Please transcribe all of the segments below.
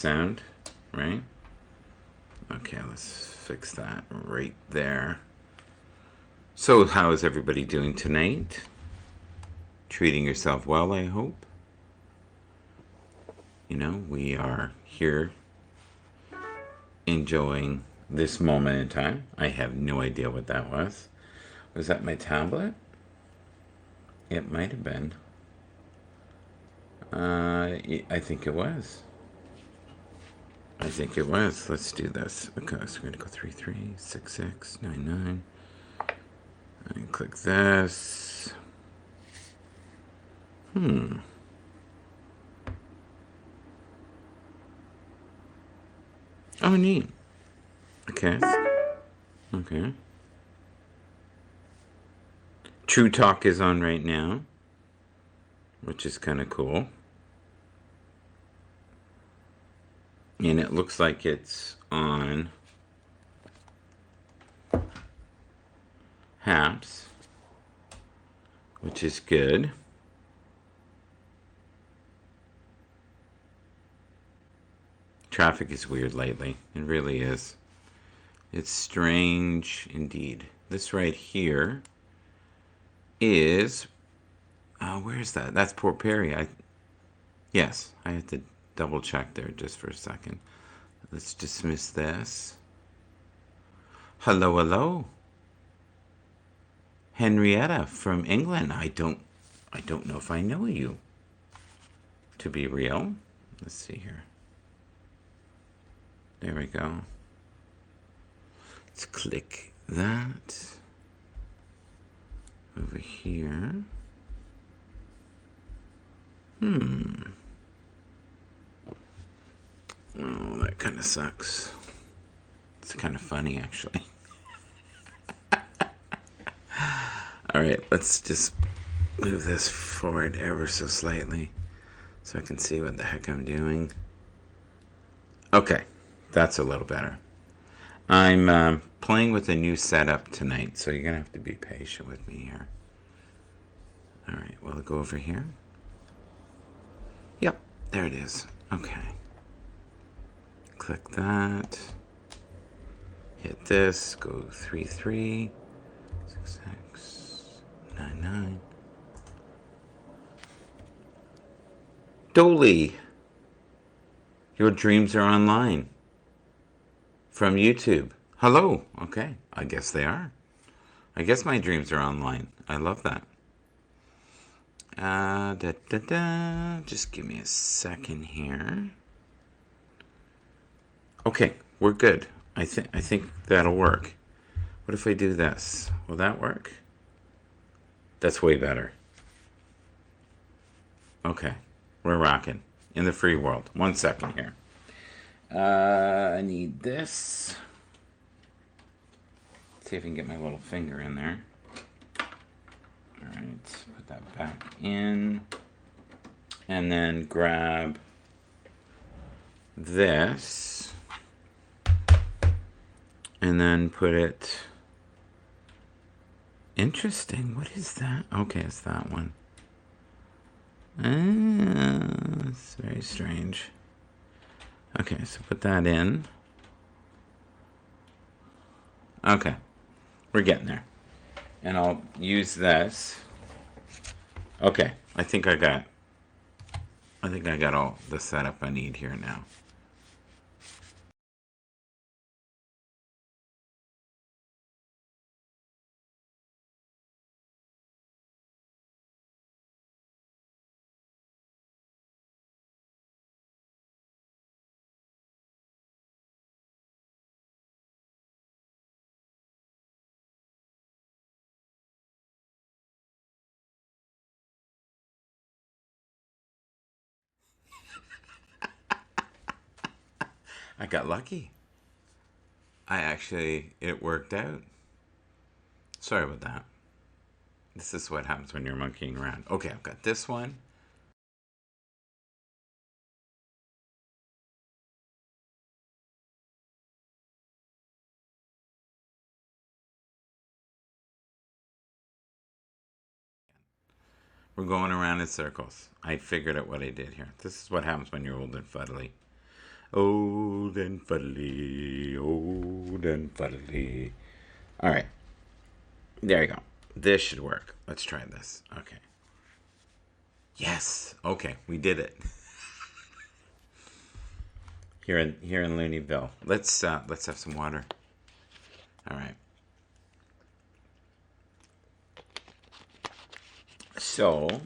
sound, right? Okay, let's fix that right there. So, how is everybody doing tonight? Treating yourself well, I hope. You know, we are here enjoying this moment in time. I have no idea what that was. Was that my tablet? It might have been. I think it was. I think it was. Let's do this. Okay, so we're gonna go 336699. And click this. Oh, neat. Okay. Okay. True Talk is on right now, which is kind of cool. And it looks like it's on Happs, which is good. Traffic is weird lately. It really is. It's strange indeed. This right here is where is that? That's Port Perry. Yes, I had to double check there just for a second. Let's dismiss this. Hello, hello. Henrietta from England. I don't know if I know you. To be real. Let's see here. There we go. Let's click that. Over here. Oh, that kind of sucks. It's kind of funny, actually. All right, let's just move this forward ever so slightly so I can see what the heck I'm doing. Okay, that's a little better. I'm playing with a new setup tonight, so you're going to have to be patient with me here. All right, will it go over here? Yep, there it is. Okay. Click that. Hit this. Go 336699. Dolly, your dreams are online from YouTube. Hello. Okay, I guess they are. I guess my dreams are online. I love that. Just give me a second here. Okay, we're good. I think that'll work. What if I do this? Will that work? That's way better. Okay, we're rocking in the free world. 1 second here. I need this. See if I can get my little finger in there. All right, put that back in. And then grab this. And then put it... Interesting. What is that? Okay, it's that one. It's very strange. Okay, so put that in. Okay, we're getting there. And I'll use this. Okay, I think I got all the setup I need here now. I got lucky. It worked out. Sorry about that. This is what happens when you're monkeying around. Okay, I've got this one. We're going around in circles. I figured out what I did here. This is what happens when you're old and fuddly. Old and fuddly, old and fuddly. All right, there you go. This should work. Let's try this. Okay. Yes. Okay, we did it. Here in Looneyville. Let's have some water. All right. So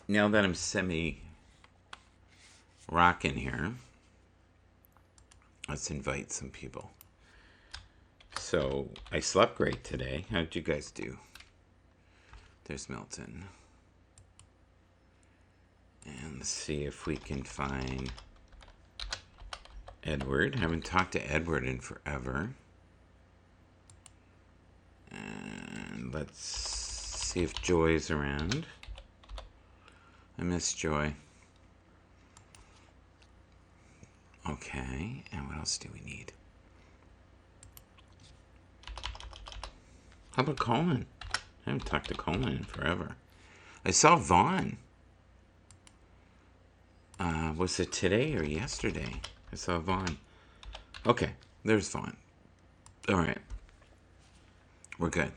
now that I'm semi rocking here, let's invite some people. So I slept great today. How did you guys do? There's Milton. And let's see if we can find Edward. I haven't talked to Edward in forever. And let's see if Joy's around. I miss Joy. Okay, and what else do we need? How about Colin? I haven't talked to Colin in forever. I saw Vaughn. Was it today or yesterday? I saw Vaughn. Okay, there's Vaughn. All right. We're good.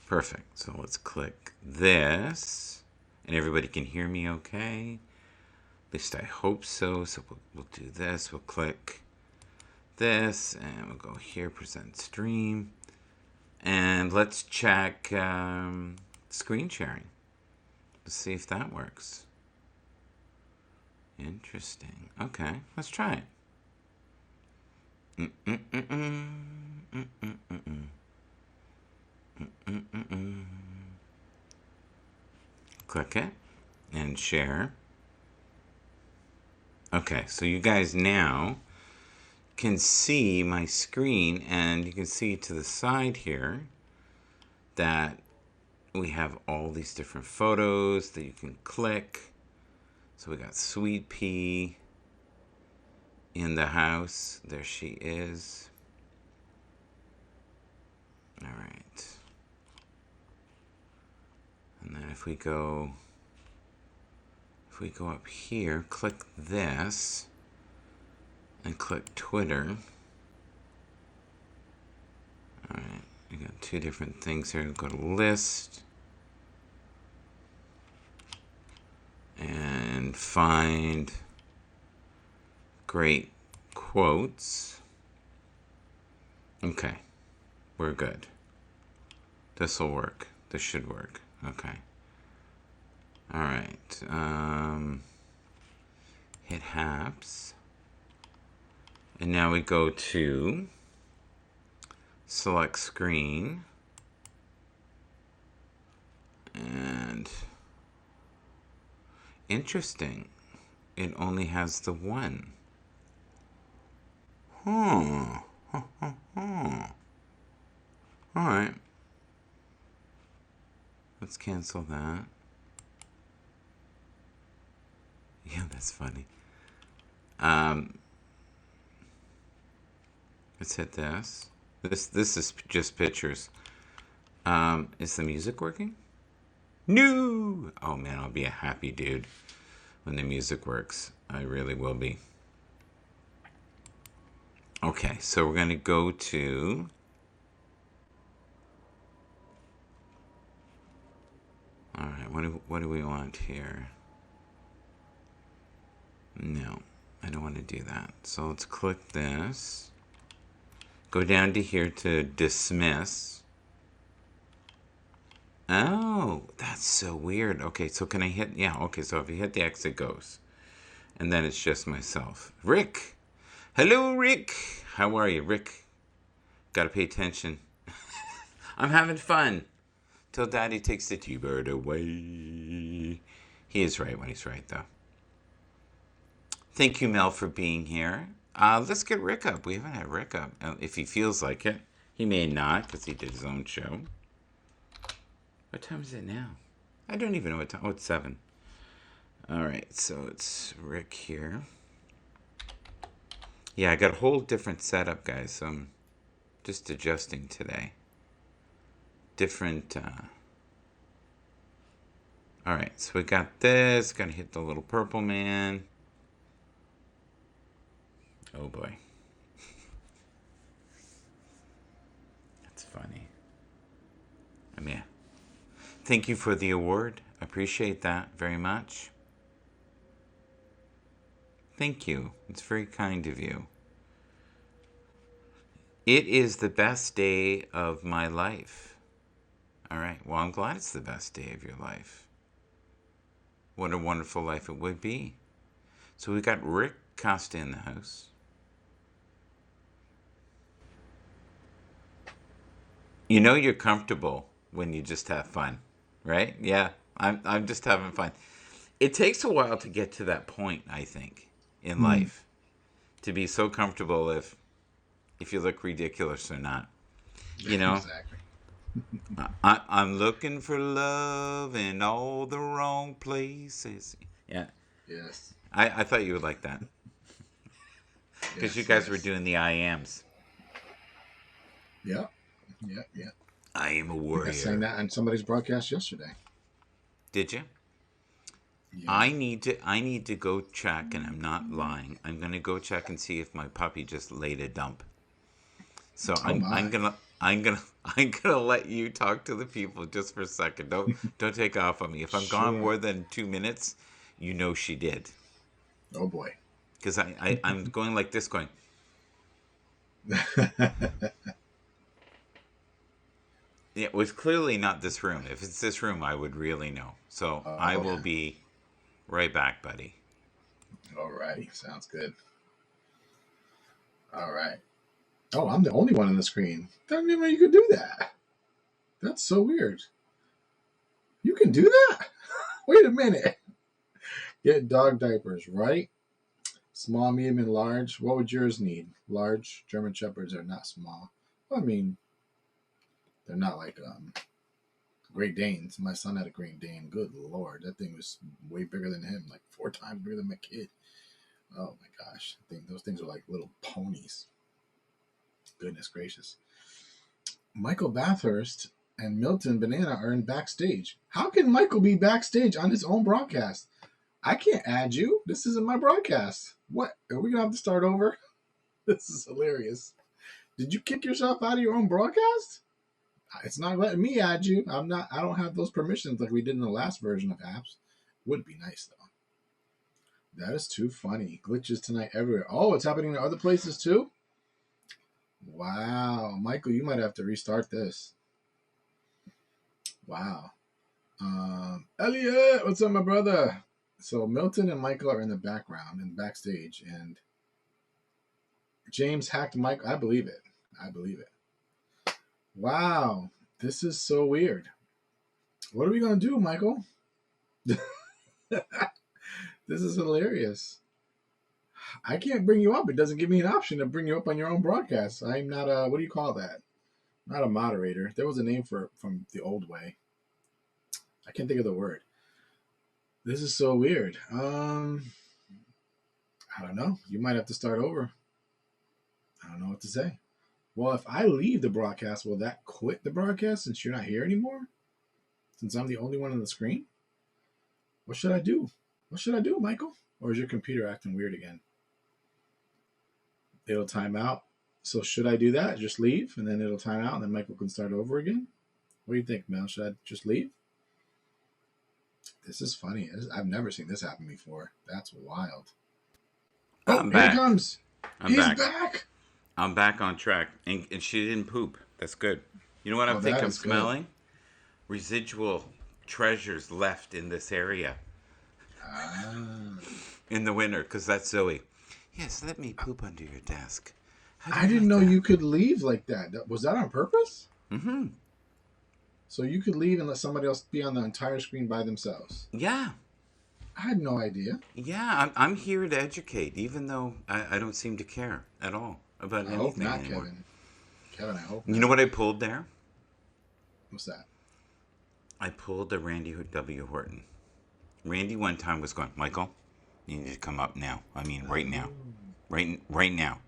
Perfect. So let's click this. And everybody can hear me okay? At least I hope so. So we'll do this. We'll click this. And we'll go here, present stream. And let's check screen sharing. Let's see if that works. Interesting. Okay, let's try it. Click it and share. Okay, so you guys now can see my screen, and you can see to the side here that we have all these different photos that you can click. So we got Sweet Pea in the house. There she is. All right. And then if we go up here, click this and click Twitter. All right. We got two different things here. Go to list and find great quotes. Okay, we're good. This will work. This should work. Okay. All right. Hit Happs. And now we go to select screen. And interesting. It only has the one. All right. Let's cancel that. Yeah, that's funny. Let's hit this. This is just pictures. Is the music working? No! Oh man, I'll be a happy dude when the music works. I really will be. Okay, so we're going to go to all right, what do we want here? No, I don't want to do that. So let's click this. Go down to here to dismiss. Oh, that's so weird. Okay, so can I hit? Yeah, okay, so if you hit the X, it goes. And then it's just myself. Rick! Hello, Rick! How are you, Rick? Gotta pay attention. I'm having fun. Till Daddy takes the T-bird away. He is right when he's right, though. Thank you, Mel, for being here. Let's get Rick up. We haven't had Rick up. If he feels like it. He may not, because he did his own show. What time is it now? I don't even know what time. Oh, it's 7. All right, so it's Rick here. Yeah, I got a whole different setup, guys. So I'm just adjusting today. Different. All right, so we got this. Gonna hit the little purple man. Oh boy. That's funny. I mean, thank you for the award. Appreciate that very much. Thank you. It's very kind of you. It is the best day of my life. All right. Well, I'm glad it's the best day of your life. What a wonderful life it would be. So we got Rick Costa in the house. You know you're comfortable when you just have fun, right? Yeah, I'm just having fun. It takes a while to get to that point, I think, in life, to be so comfortable if you look ridiculous or not. You know, Exactly. I'm looking for love in all the wrong places. Yeah, Yes. I thought you would like that because you Yes. guys were Yes. doing the I ams. Yep. Yep. Yep. I am a I think I sang warrior. that on somebody's broadcast yesterday. Did you? Yeah. I need to go check, and I'm not lying. I'm gonna go check and see if my puppy just laid a dump. So Oh I'm my. gonna I'm gonna I'm gonna let you talk to the people just for a second. Don't take off on me. If I'm gone Sure. more than 2 minutes, you know she did. Oh boy. Because I'm going like this, going. Yeah, it was clearly not this room. If it's this room, I would really know. So I Oh will yeah. be right back, buddy. Alrighty. Sounds good. All right. Oh, I'm the only one on the screen. I didn't even know you could do that. That's so weird. You can do that? Wait a minute. Get dog diapers, right? Small, medium, and large. What would yours need? Large. German Shepherds are not small. Well, I mean, they're not like Great Danes. My son had a Great Dane. Good Lord. That thing was way bigger than him, like 4 times bigger than my kid. Oh my gosh. I think those things are like little ponies. Goodness gracious. Michael Bathurst and Milton Banana are in backstage. How can Michael be backstage on his own broadcast? I can't add you. This isn't my broadcast. What? Are we gonna have to start over? This is hilarious. Did you kick yourself out of your own broadcast? It's not letting me add you. I'm not. I don't have those permissions like we did in the last version of Happs. Would be nice though. That is too funny. Glitches tonight everywhere. Oh, it's happening in other places too. Wow, Michael, you might have to restart this. Wow. Elliot, what's up, my brother? So Milton and Michael are in the background and backstage, and James hacked Michael. I believe it. I believe it. Wow, this is so weird. What are we gonna do, Michael? This is hilarious. I can't bring you up. It doesn't give me an option to bring you up on your own broadcast. I'm not a, what do you call that? Not a moderator. There was a name for it from the old way. I can't think of the word. This is so weird. I don't know. You might have to start over. I don't know what to say. Well, if I leave the broadcast, will that quit the broadcast since you're not here anymore? Since I'm the only one on the screen? What should I do? What should I do, Michael? Or is your computer acting weird again? It'll time out. So should I do that? Just leave and then it'll time out and then Michael can start over again? What do you think, Mel? Should I just leave? This is funny. I've never seen this happen before. That's wild. Oh, I'm here he back. comes. I'm He's back. back. I'm back on track, and she didn't poop. That's good. You know what I Oh, think that I'm is good. smelling? Residual treasures left in this area Ah. in the winter, because that's Zoe. Yes, let me poop under your desk. How do I you didn't like know that? you could leave like that. Was that on purpose? Mm-hmm. So you could leave and let somebody else be on the entire screen by themselves. Yeah. I had no idea. Yeah, I'm here to educate, even though I don't seem to care at all about I hope anything not, anymore. Kevin. Kevin, I hope You know not. what I pulled there? What's that? I pulled a Randy W. Horton. Randy one time was going, Michael, you need to come up now. I mean, right now. Oh. Right now.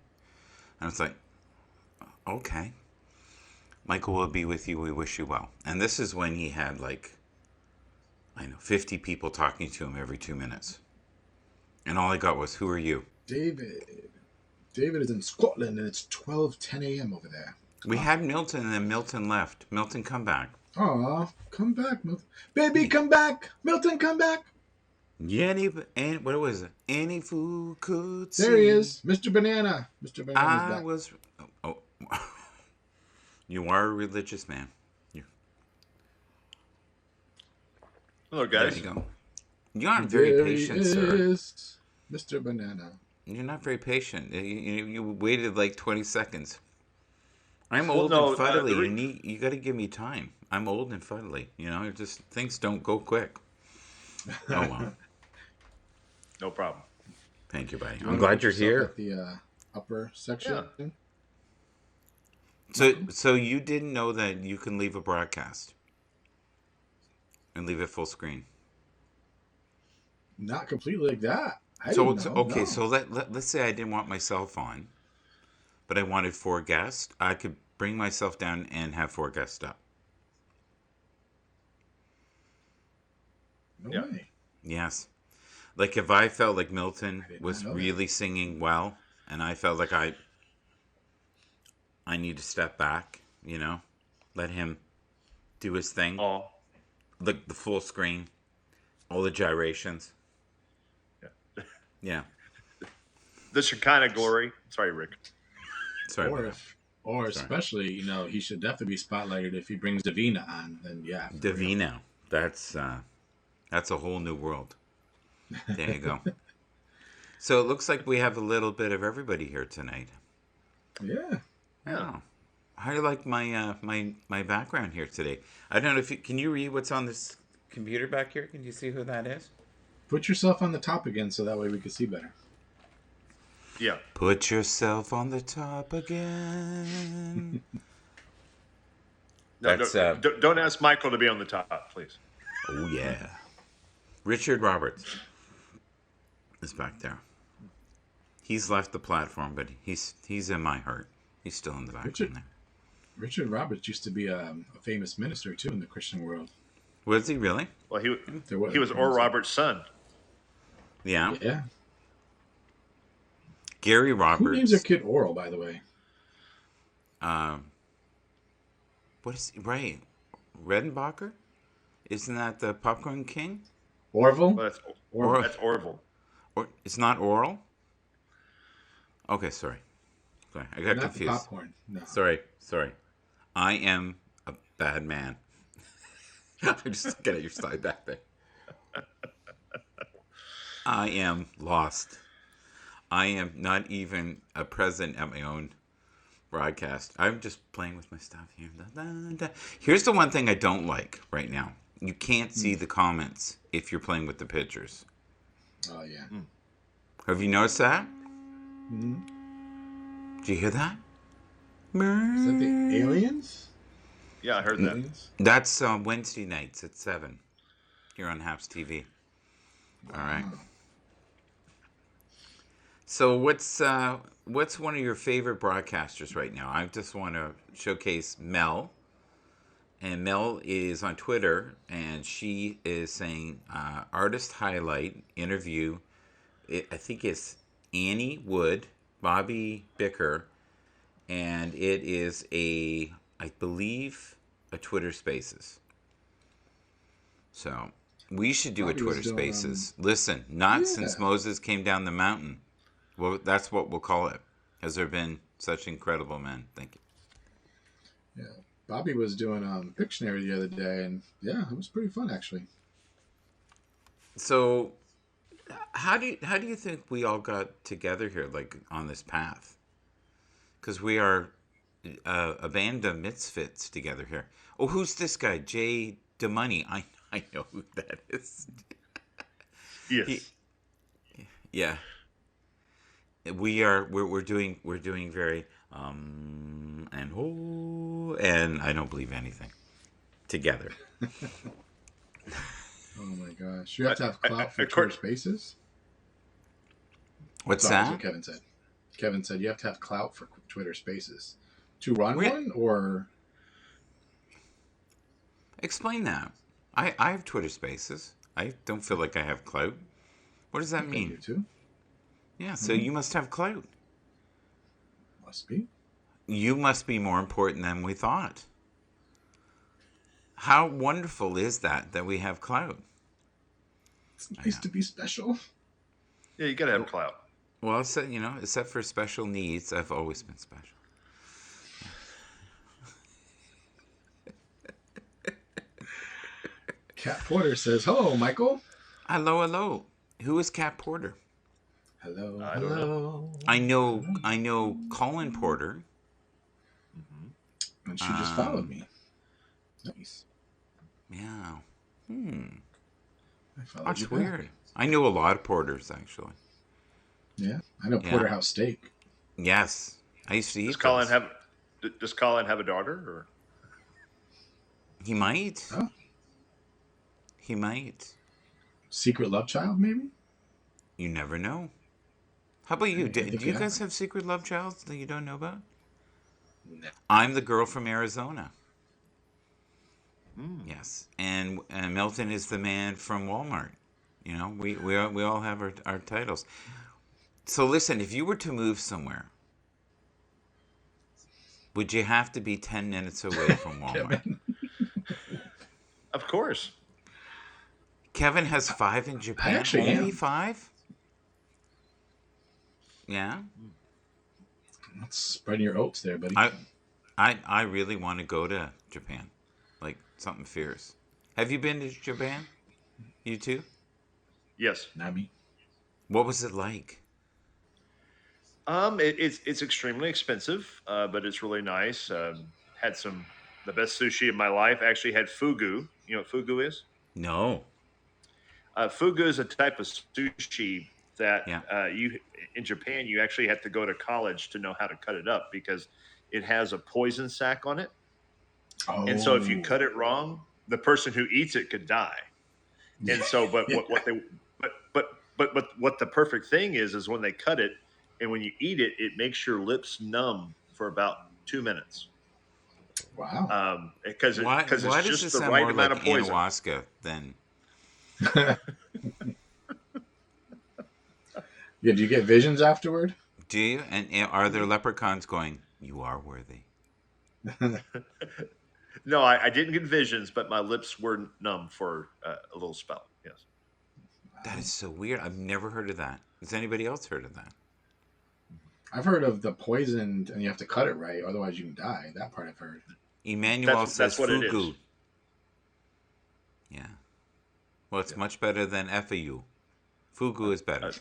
And it's like, okay. Michael will be with you. We wish you well. And this is when he had like, I know, 50 people talking to him every 2 minutes. And all I got was, who are you? David. David is in Scotland, and it's 12:10 a.m. over there. We had Milton, and then Milton left. Milton, come back. Aw, come back, Milton. Baby, come back. Milton, come back. What was it? Any fool could see. There he is, Mr. Banana. Mr. Banana's I back. was. Oh, you are a religious man. Hello, guys. There you go. You aren't very patient, sir. Is Mr. Banana. You're not very patient. You waited like 20 seconds. I'm Well, old no, and fuddly. You got to give me time. I'm old and fuddly. Just things don't go quick. Oh well. No problem. Thank you, buddy. You I'm wanna glad put you're yourself here. At the upper section. Yeah. So you didn't know that you can leave a broadcast and leave it full screen. Not completely like that. So let's say I didn't want myself on, but I wanted 4 guests. I could bring myself down and have 4 guests up. No Yeah. way. Yes. Like if I felt like Milton I did was not know really singing well, and I felt like I need to step back, let him do his thing. Oh, The full screen, all the gyrations. yeah. Yeah. The Shekinah glory. Sorry, Rick. Sorry. Or about if, or Sorry. especially, he should definitely be spotlighted if he brings Davina on. Then yeah, that. Divino. That's a whole new world. There you go. So it looks like we have a little bit of everybody here tonight. Yeah. Oh. How do you like my my background here today? I don't know if can you read what's on this computer back here? Can you see who that is? Put yourself on the top again, so that way we can see better. Yeah. Put yourself on the top again. No, That's don't ask Michael to be on the top, please. oh yeah. Richard Roberts is back there. He's left the platform, but he's in my heart. He's still in the background there. Richard Roberts used to be a famous minister too in the Christian world. Was he really? Well, There was he was Oral Roberts' son. Yeah. Yeah. Gary Who Roberts. names their kid Oral, by the way? What is right? Redenbacher? Isn't that the Popcorn King? Orville? Well, Or- that's Orville. Or it's not Oral? Okay, sorry. I got Not the confused. popcorn. No. Sorry. I am a bad man. I'm just getting your side back there. I am lost. I am not even a present at my own broadcast. I'm just playing with my stuff here. Da, da, da. Here's the one thing I don't like right now. You can't see the comments if you're playing with the pictures. Oh yeah. Have you noticed that? Mm-hmm. Did you hear that? Is that the aliens? Yeah, I heard that. Aliens? That's Wednesday nights at 7 here on Happs TV. All right. Wow. So what's one of your favorite broadcasters right now? I just want to showcase Mel. And Mel is on Twitter, and she is saying artist highlight interview. I think it's Annie Wood, Bobby Bicker, and it is I believe, a Twitter Spaces. So we should do Bobby a was Twitter doing, Spaces. Listen, not yeah. since Moses came down the mountain. Well, that's what we'll call it. Has there been such incredible men? Thank you. Yeah. Bobby was doing Pictionary the other day, and yeah, it was pretty fun actually. So, how do you think we all got together here, like on this path? Because we are a band of misfits together here. Oh, who's this guy? Jay DeMoney. I know who that is. Yes. Yeah. We're doing very and oh, and I don't believe anything together. Oh my gosh! You have to have clout for of Twitter course. Spaces. What's Sorry, that's that? what Kevin said. Kevin said you have to have clout for Twitter Spaces to run Re- one, or Explain that. I have Twitter Spaces. I don't feel like I have clout. What does that I mean? do too. Yeah, so you must have clout. Must be. You must be more important than we thought. How wonderful is that we have clout? It's nice to be special. Yeah, you got to have clout. Well, except for special needs, I've always been special. Cat Porter says, "Hello, Michael." Hello. Who is Cat Porter? Hello. I don't know. I know Colin Porter. And she just followed me. Nice. Yeah. I followed That's you back. weird. I know a lot of Porters, actually. Yeah, I know Porterhouse steak. Yes. I used to eat Does Colin those. have a daughter? Or? He might. Oh. He might. Secret love child, maybe? You never know. How about you? Do think you it guys have secret love childs that you don't know about? No. I'm the girl from Arizona. Yes. And Milton is the man from Walmart. You know, we all have our titles. So listen, if you were to move somewhere, would you have to be 10 minutes away from Walmart? Of course. Kevin has 5 in Japan. I actually Only am. 5? Yeah. Let's spread your oats there, buddy. I really want to go to Japan. Like something fierce. Have you been to Japan? You too? Yes. Not me. What was it like? It's extremely expensive, but it's really nice. Had the best sushi of my life. Actually had fugu. You know what fugu is? No. Fugu is a type of sushi that Yeah. you in Japan you actually have to go to college to know how to cut it up because it has a poison sac on it, Oh. and so if you cut it wrong, the person who eats it could die. And so, but what the perfect thing is when they cut it and when you eat it, it makes your lips numb for about 2 minutes. Wow. Because Why it's does just this the sound right more amount like of poison. ayahuasca than... Yeah, do you get visions afterward? Do you? And are there leprechauns going, "You are worthy"? No, I didn't get visions, but my lips were numb for a little spell. Yes. That is so weird. I've never heard of that. Has anybody else heard of that? I've heard of the poisoned and you have to cut it right, otherwise you can die. That part I've heard. Emmanuel says that's what it fugu. is. Yeah. Well, it's much better than FAU. Fugu is better.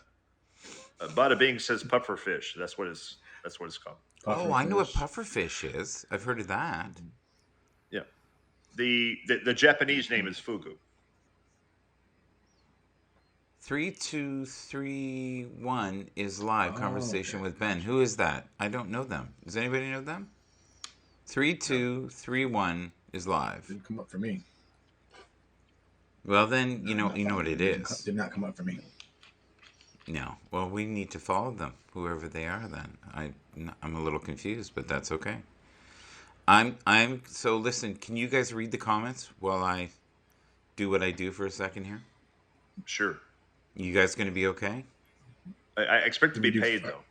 Bada Bing says puffer fish. That's what it's called. Oh, I know what pufferfish is. I've heard of that. Yeah. The Japanese name is fugu. 3231 is live conversation with Ben. Who is that? I don't know them. Does anybody know them? 3231 is live. Didn't come up for me. Well, then you know what it is. Did not come up for me. No. Well, we need to follow them, whoever they are. Then I'm a little confused, but that's okay. So listen. Can you guys read the comments while I do what I do for a second here? Sure. You guys going to be okay? I expect to be paid though.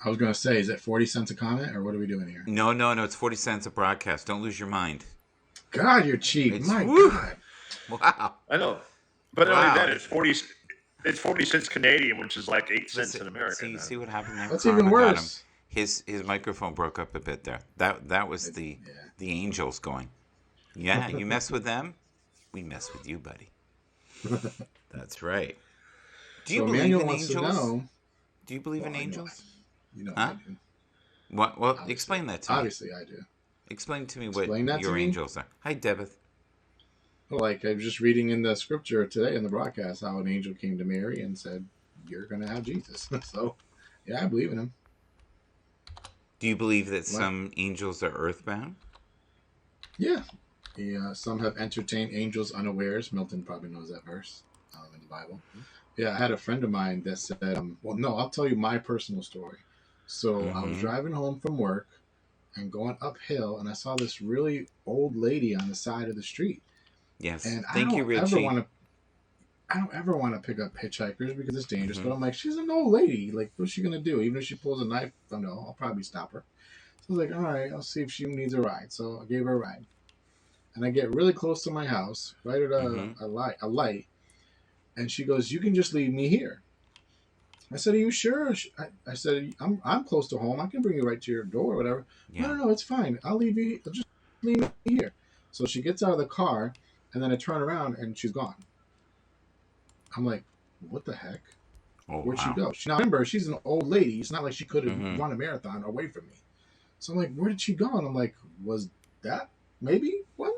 I was going to say, is it 40 cents a comment or what are we doing here? No. It's 40 cents a broadcast. Don't lose your mind. God, you're cheap. My woo. God. Wow. I know, but not Wow. only that, it's 40 cents Canadian, which is like 8 cents in America. See what happened there? That's Karma even got him. worse. His microphone broke up a bit there. That was the angels going. Yeah, you mess with them, we mess with you, buddy. That's right. Do you believe in angels? Do you believe in angels? You know Huh? I do. What? Well, explain that to me. Obviously, I do. Explain to me Explain that what to your me? angels are. Hi, Debith. Like I was just reading in the scripture today in the broadcast how an angel came to Mary and said, "You're going to have Jesus." So, yeah, I believe in him. Do you believe that some angels are earthbound? Yeah. Some have entertained angels unawares. Milton probably knows that verse in the Bible. Yeah, I had a friend of mine that said, well, no, I'll tell you my personal story. So I was driving home from work and going uphill, and I saw this really old lady on the side of the street. Yes. And Thank you, Richie. I don't ever want to pick up hitchhikers because it's dangerous. Mm-hmm. But I'm like, she's an old lady. Like, what's she gonna do? Even if she pulls a knife, I don't know. I'll probably stop her. So I was like, all right, I'll see if she needs a ride. So I gave her a ride, and I get really close to my house, right at Mm-hmm. a light, and she goes, "You can just leave me here." I said, "Are you sure?" I said, "I'm close to home. I can bring you right to your door or whatever." No, Yeah. no, no, it's fine. I'll leave you. I'll just leave me here. So she gets out of the car, and then I turn around, and she's gone. I'm like, what the heck? Oh Where'd she wow. go? Now remember, she's an old lady. It's not like she could have Mm-hmm. run a marathon away from me. So I'm like, where did she go? And I'm like, was that maybe one?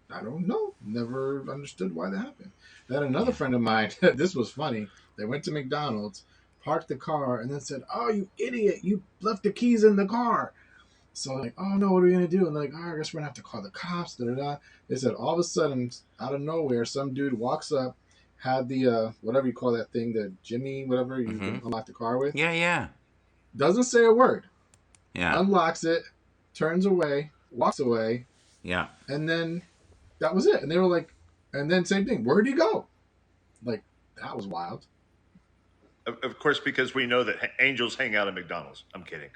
I don't know. Never understood why that happened. Then another Yeah. friend of mine, this was funny. They went to McDonald's, parked the car, and then said, "Oh, you idiot! You left the keys in the car." So I'm like, "Oh no, what are we gonna do?" And they're like, "Oh, I guess we're gonna have to call the cops." Da da da. They said all of a sudden, out of nowhere, some dude walks up, had the whatever you call that thing, the Jimmy, whatever you Mm-hmm. can unlock the car with. Yeah. Yeah. Doesn't say a word. Yeah. Unlocks it, turns away, walks away, Yeah. and then that was it. And they were like, and then same thing. Where'd he go? Like, that was wild. Of course, because we know that angels hang out at McDonald's. I'm kidding.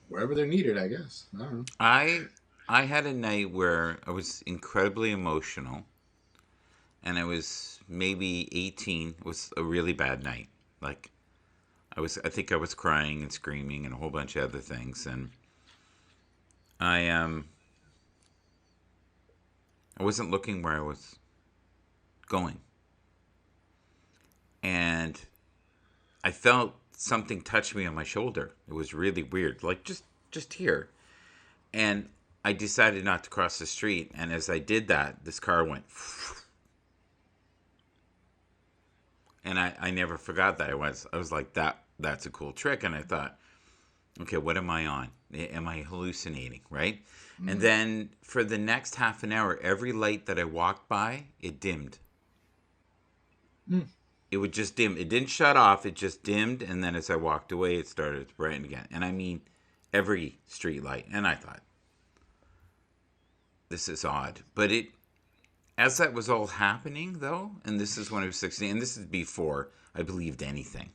Wherever they're needed, I guess. I don't know. I had a night where I was incredibly emotional, and I was maybe 18. It was a really bad night. Like I think I was crying and screaming and a whole bunch of other things, and I I wasn't looking where I was going, and I felt something touch me on my shoulder. It was really weird, like just here. And I decided not to cross the street. And as I did that, this car went, and I never forgot that. I was like, that's a cool trick. And I thought, okay, what am I on? Am I hallucinating? Right. And Mm. then for the next half an hour, every light that I walked by, it dimmed. Mm. It would just dim. It didn't shut off. It just dimmed. And then as I walked away, it started to brighten again. And I mean, every street light. And I thought, this is odd. But as that was all happening, though, and this is when I was 16, and this is before I believed anything,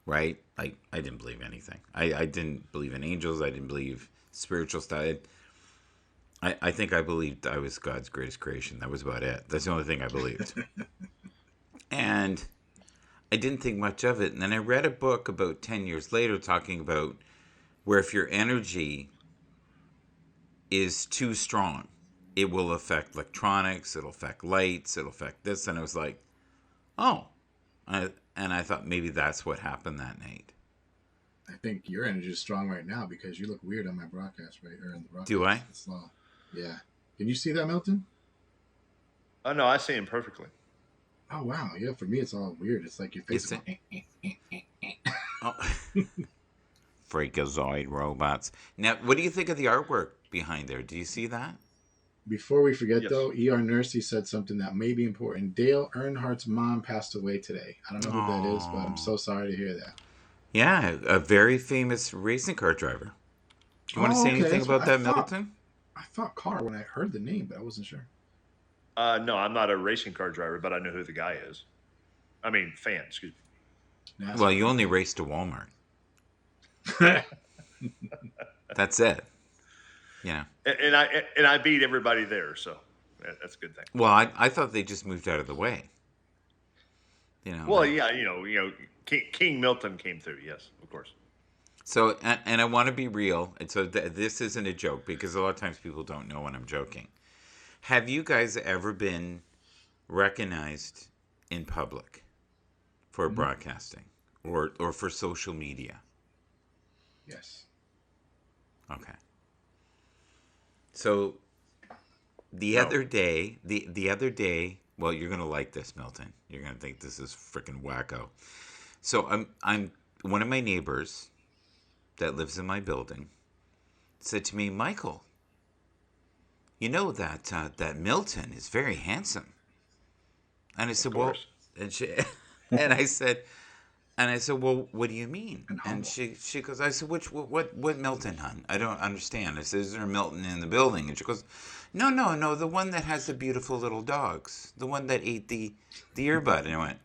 right? Like, I didn't believe anything. I didn't believe in angels. I didn't believe spiritual stuff. I think I believed I was God's greatest creation. That was about it. That's the only thing I believed. And I didn't think much of it. And then I read a book about 10 years later talking about where if your energy is too strong, it will affect electronics, it'll affect lights, it'll affect this. And I was like, oh. And I thought maybe that's what happened that night. I think your energy is strong right now because you look weird on my broadcast, right? Or in the broadcast. Do I? It's slow. Yeah. Can you see that, Milton? Oh no, I see him perfectly. Oh, wow. Yeah, for me, it's all weird. It's like your face Is is it? going, Oh. Freakazoid robots. Now, what do you think of the artwork behind there? Do you see that? Before we forget, Yes. though, E.R. Nursey said something that may be important. Dale Earnhardt's mom passed away today. I don't know who that is, but I'm so sorry to hear that. Yeah, a very famous racing car driver. Do you want to say anything That's about what that, I thought. Middleton? I thought car when I heard the name, but I wasn't sure. No, I'm not a racing car driver, but I know who the guy is. I mean, fan. Excuse me. NASCAR. Well, you only race to Walmart. That's it. Yeah. And I beat everybody there, so that's a good thing. Well, I thought they just moved out of the way. You know. Well, like- yeah, King Milton came through. Yes, of course. So, and I want to be real, and so this isn't a joke because a lot of times people don't know when I'm joking. Have you guys ever been recognized in public for broadcasting or for social media? Yes. Okay. So the No. other day, the other day, well, you're gonna like this, Milton. You're gonna think this is freaking wacko. So I'm one of my neighbors that lives in my building said to me, Michael, you know that that Milton is very handsome. And I said, well, course. and she, and I said, And I said, well, what do you mean? And And humble. she goes, I said, what Milton, hon? I don't understand. I said, is there a Milton in the building? And she goes, no, the one that has the beautiful little dogs, the one that ate the earbud. And I went,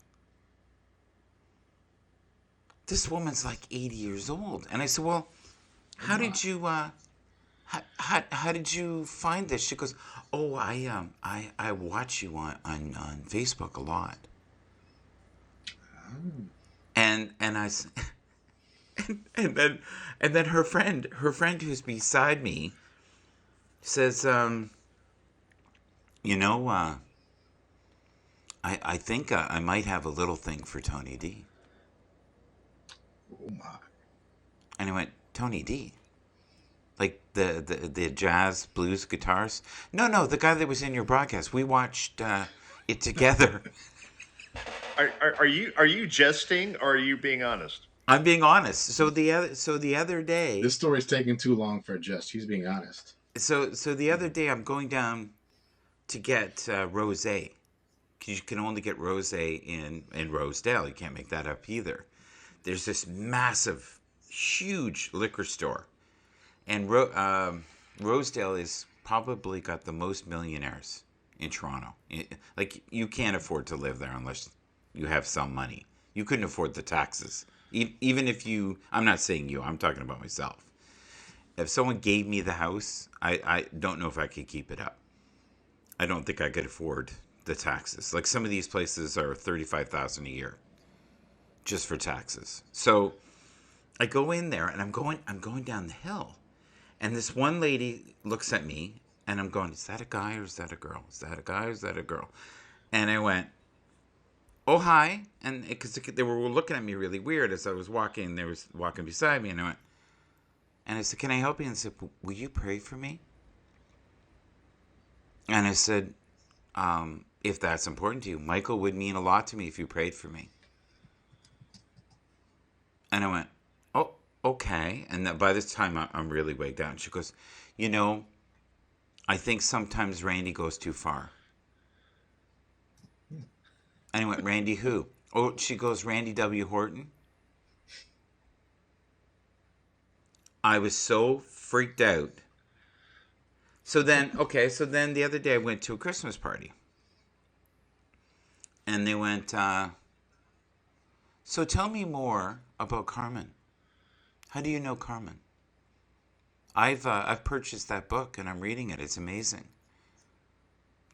this woman's like 80 years old. And I said, well, how did you how did you find this? She goes, oh, I watch you on Facebook a lot. And I and then her friend who's beside me says, you know, I think I might have a little thing for Tony D. Oh my. And I went, Tony D? Like the jazz blues guitarist? No, the guy that was in your broadcast. We watched it together. Are you jesting or are you being honest? I'm being honest. So the other day, This story's taking too long for a jest. He's being honest. so the other day, I'm going down to get rosé. You can only get rosé in Rosedale. You can't make that up either. There's this massive, huge liquor store, and Rosedale is probably got the most millionaires in Toronto. Like, you can't afford to live there unless you have some money. You couldn't afford the taxes. Even if you, I'm not saying you, I'm talking about myself. If someone gave me the house, I don't know if I could keep it up. I don't think I could afford the taxes. Like, some of these places are $35,000 a year just for taxes. So I go in there and I'm going down the hill, and this one lady looks at me, and I'm going, is that a guy or is that a girl? Is that a guy or is that a girl? And I went, oh, hi. And because they were looking at me really weird as I was walking, they was walking beside me, and I said, can I help you? And I said, will you pray for me? And I said, if that's important to you, Michael would mean a lot to me if you prayed for me. And I went, oh, okay. And by this time, I'm really weighed down. She goes, I think sometimes Randy goes too far. And I went, Randy who? Oh, she goes, Randy W. Horton. I was so freaked out. So then the other day I went to a Christmas party. And they went, so tell me more about Carmen. How do you know Carmen? I've purchased that book and I'm reading it. It's amazing.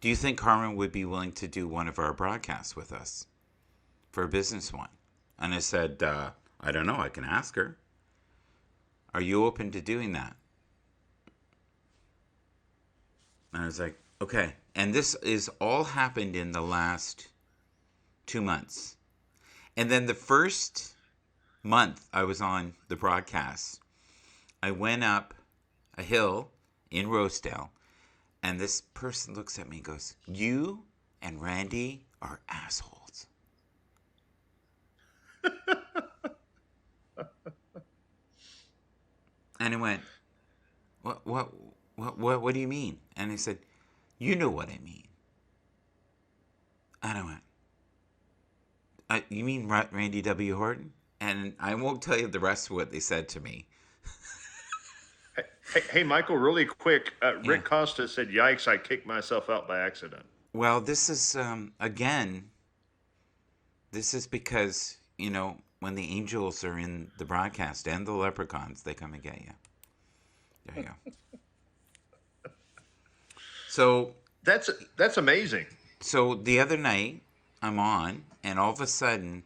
Do you think Carmen would be willing to do one of our broadcasts with us for a business one? And I said, I don't know. I can ask her. Are you open to doing that? And I was like, okay. And this is all happened in the last 2 months. And then the first month I was on the broadcast, I went up a hill in Rosedale, and this person looks at me and goes, you and Randy are assholes. And I went, what do you mean? And he said, you know what I mean. And I went, you mean Randy W. Horton? And I won't tell you the rest of what they said to me. Hey, Michael, really quick. Rick Yeah. Costa said, yikes, I kicked myself out by accident. Well, this is, again, this is because, when the angels are in the broadcast and the leprechauns, they come and get you. There you go. So That's amazing. So the other night, I'm on, and all of a sudden,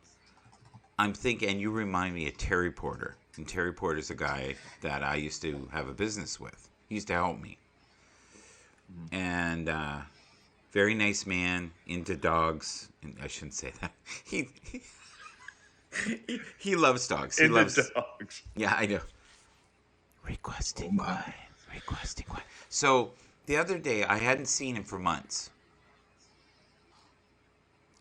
I'm thinking, and you remind me of Terry Porter. And Terry Porter's a guy that I used to have a business with. He used to help me. And very nice man, into dogs. And I shouldn't say that. He loves dogs. He loves dogs. Yeah, I know. Requesting quiet. So the other day, I hadn't seen him for months.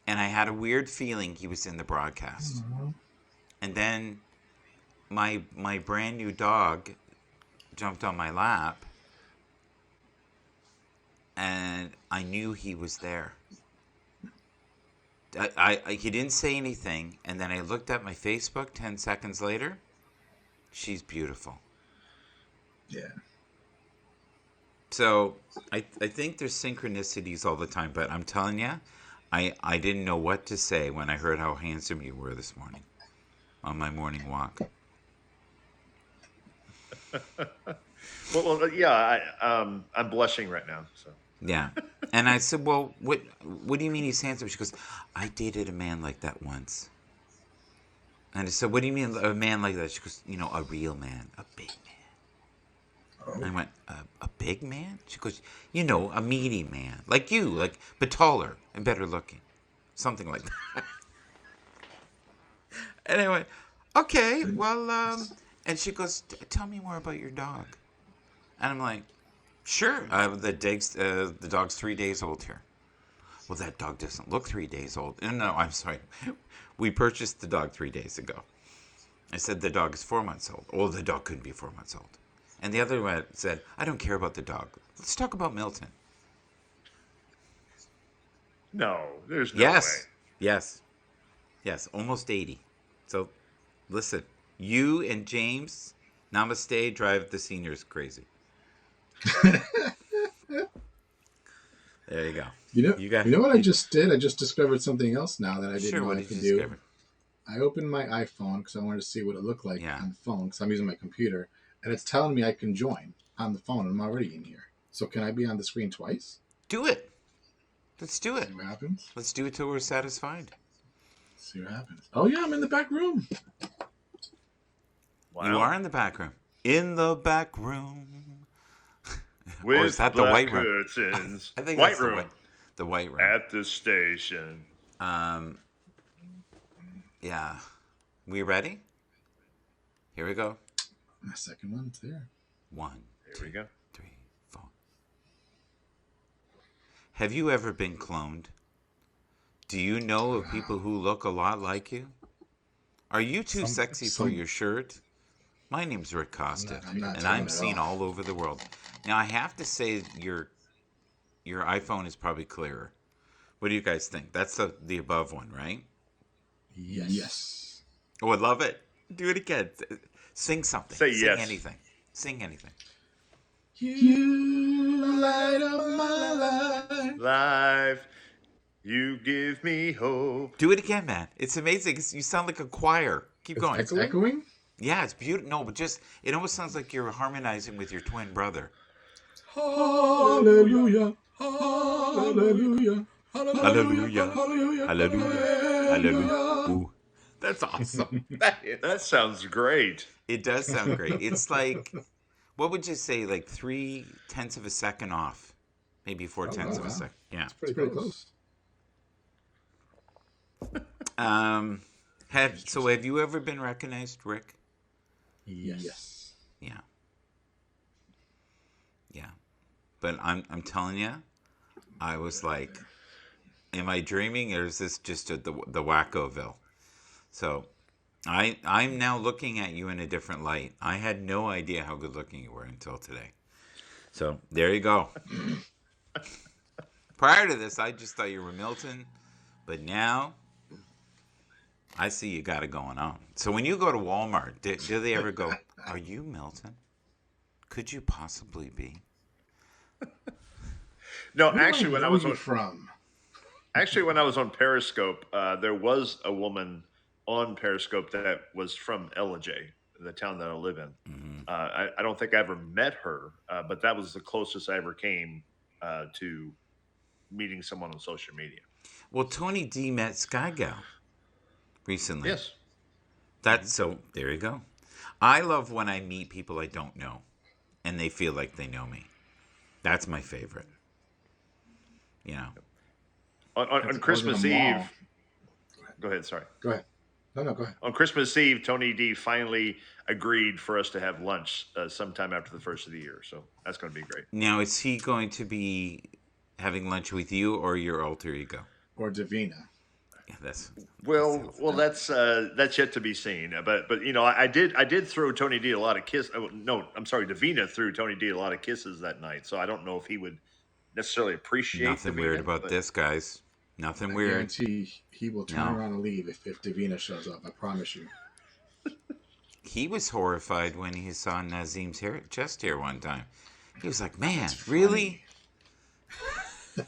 And I had a weird feeling he was in the broadcast. Mm-hmm. And then my brand new dog jumped on my lap. And I knew he was there. he didn't say anything, and then I looked at my Facebook 10 seconds later. She's beautiful. Yeah. So I think there's synchronicities all the time, but I'm telling you, I didn't know what to say when I heard how handsome you were this morning on my morning walk. Well, yeah, I'm blushing right now. So Yeah. And I said, well, what do you mean he's handsome? She goes, I dated a man like that once. And I said, what do you mean a man like that? She goes, a real man, a big man. And I went, a big man? She goes, a meaty man. Like you, but taller and better looking. Something like that. And I went, okay, well, and she goes, tell me more about your dog. And I'm like, sure. The dog's 3 days old here. Well, that dog doesn't look 3 days old. No, I'm sorry. We purchased the dog 3 days ago. I said the dog is 4 months old. Oh, the dog couldn't be 4 months old. And the other one said, I don't care about the dog. Let's talk about Milton. no, there's no way. Yes, almost 80. So, listen, you and James, namaste, drive the seniors crazy. There you go. You know what I just did? I just discovered something else now that I didn't know what I did could you do. discover? I opened my iPhone because I wanted to see what it looked like Yeah. on the phone because I'm using my computer, and it's telling me I can join on the phone. I'm already in here. So can I be on the screen twice? Do it. Let's do it. See what happens? Let's do it till we're satisfied. See what happens. Oh, yeah, I'm in the back room. Wow. You are in the back room. In the back room. With Or is that the white room? curtains. I think White that's room. the white room. At the station. Yeah. We ready? Here we go. My second one's there. 1, Here 2, we go. 3, 4. Have you ever been cloned? Do you know of people who look a lot like you? Are you too sexy for your shirt? My name's Rick Costa, I'm not and I'm at seen all. all over the world. Now, I have to say your iPhone is probably clearer. What do you guys think? That's the above one, right? Yes. Oh, I love it. Do it again. Sing something. Say Sing yes. anything. Sing anything. You light up my life. Life, you give me hope. Do it again, man. It's amazing. You sound like a choir. Keep going. It's echoing? Yeah, it's beautiful. No, but it almost sounds like you're harmonizing with your twin brother. Hallelujah. Hallelujah. Hallelujah. Hallelujah. Hallelujah. Ooh, that's awesome. That sounds great. It does sound great. It's like, what would you say, like 0.3 of a second off? Maybe 0.4 of a second. Yeah. Pretty close. Have you ever been recognized, Rick? Yes. Yeah. But I'm telling you, I was like, am I dreaming, or is this just the Wackoville? So I'm now looking at you in a different light. I had no idea how good looking you were until today. So there you go. Prior to this, I just thought you were Milton, but now I see you got it going on. So when you go to Walmart, do they ever go, are you Milton? Could you possibly be? No, Where actually, do I when I know was you on from? Periscope, there was a woman on Periscope that was from LJ, the town that I live in. Mm-hmm. I don't think I ever met her, but that was the closest I ever came to meeting someone on social media. Well, Tony D met Sky Gal recently. Yes. So there you go. I love when I meet people I don't know and they feel like they know me. That's my favorite. You know. On Christmas Eve. Go ahead. Sorry. Go ahead. No, go ahead. On Christmas Eve, Tony D finally agreed for us to have lunch sometime after the first of the year. So that's going to be great. Now, is he going to be having lunch with you or your alter ego? Or Davina. Yeah, that's yet to be seen. But I did throw Tony D a lot of kisses. No, I'm sorry, Davina threw Tony D a lot of kisses that night. So I don't know if he would necessarily appreciate nothing Davina, weird about this, guys. Nothing I weird. guarantee he will turn No. around and leave if Davina shows up. I promise you. He was horrified when he saw Nazim's chest hair one time. He was like, "Man, That's really?" funny.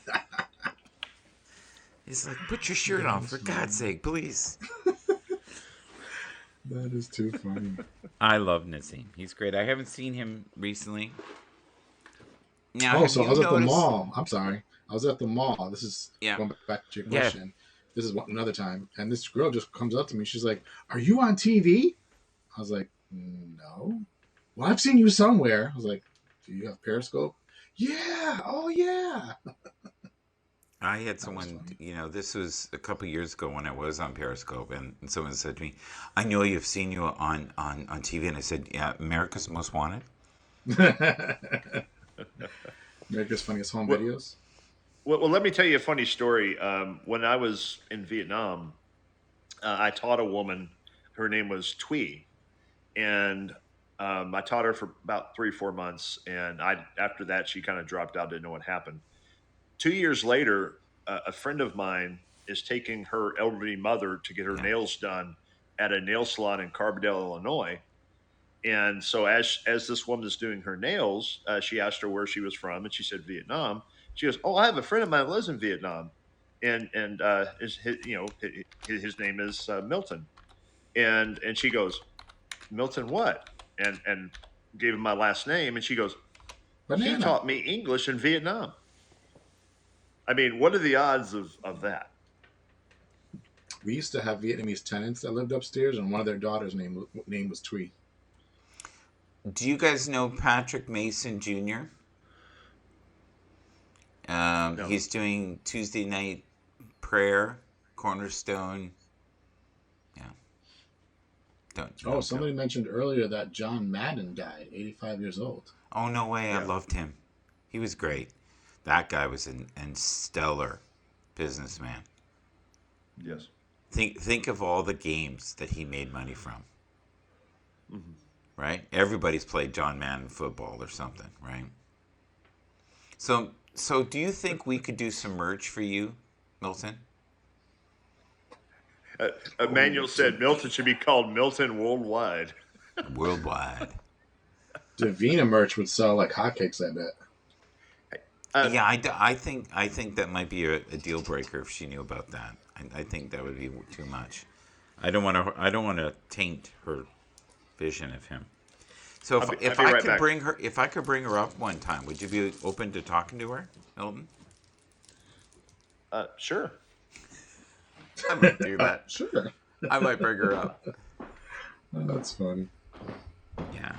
He's like, "Put your shirt on, for God's sake, please." That is too funny. I love Nazim. He's great. I haven't seen him recently. Now, Oh, have so I you was at the noticed? mall. I'm sorry. I was at the mall. This is Yeah. going back to your Yeah. question. This is another time. And this girl just comes up to me. She's like, "Are you on TV?" I was like, "No." "Well, I've seen you somewhere." I was like, "Do you have Periscope?" "Yeah. Oh, yeah." I had That was someone, funny. this was a couple years ago when I was on Periscope, and someone said to me, "I know you've seen you on TV," and I said, "Yeah, America's Most Wanted." America's Funniest Home Well, Videos. well, let me tell you a funny story. When I was in Vietnam, I taught a woman. Her name was Twee, and I taught her for about 3 or 4 months. And after that, she kind of dropped out. Didn't know what happened. 2 years later, a friend of mine is taking her elderly mother to get her Yeah. nails done at a nail salon in Carbondale, Illinois. And so, as this woman is doing her nails, she asked her where she was from, and she said Vietnam. She goes, "Oh, I have a friend of mine that lives in Vietnam, and his name is Milton." And she goes, "Milton what?" And gave him my last name, and she goes, "He Banana. taught me English in Vietnam." I mean, what are the odds of that? We used to have Vietnamese tenants that lived upstairs, and one of their daughters' name was Twee. Do you guys know Patrick Mason Jr.? No. He's doing Tuesday night prayer, Cornerstone. Yeah. Don't you Oh, know? somebody mentioned earlier that John Madden died, 85 years old. Oh, no way. I Yeah. loved him. He was great. That guy was an stellar businessman. Yes. Think of all the games that he made money from, Hmm. right? Everybody's played John Madden football or something, right? So do you think we could do some merch for you, Milton? Emmanuel said Milton should be called Milton Worldwide. Worldwide. Davina merch would sell like hotcakes, I bet. Uh, Yeah, I think that might be a deal breaker if she knew about that. I think that would be too much. I don't want to taint her vision of him. So I'll if be I right could back. bring her up one time, would you be open to talking to her, Milton? Sure. I might do that. Sure. I might bring her up. Oh, that's funny. Yeah.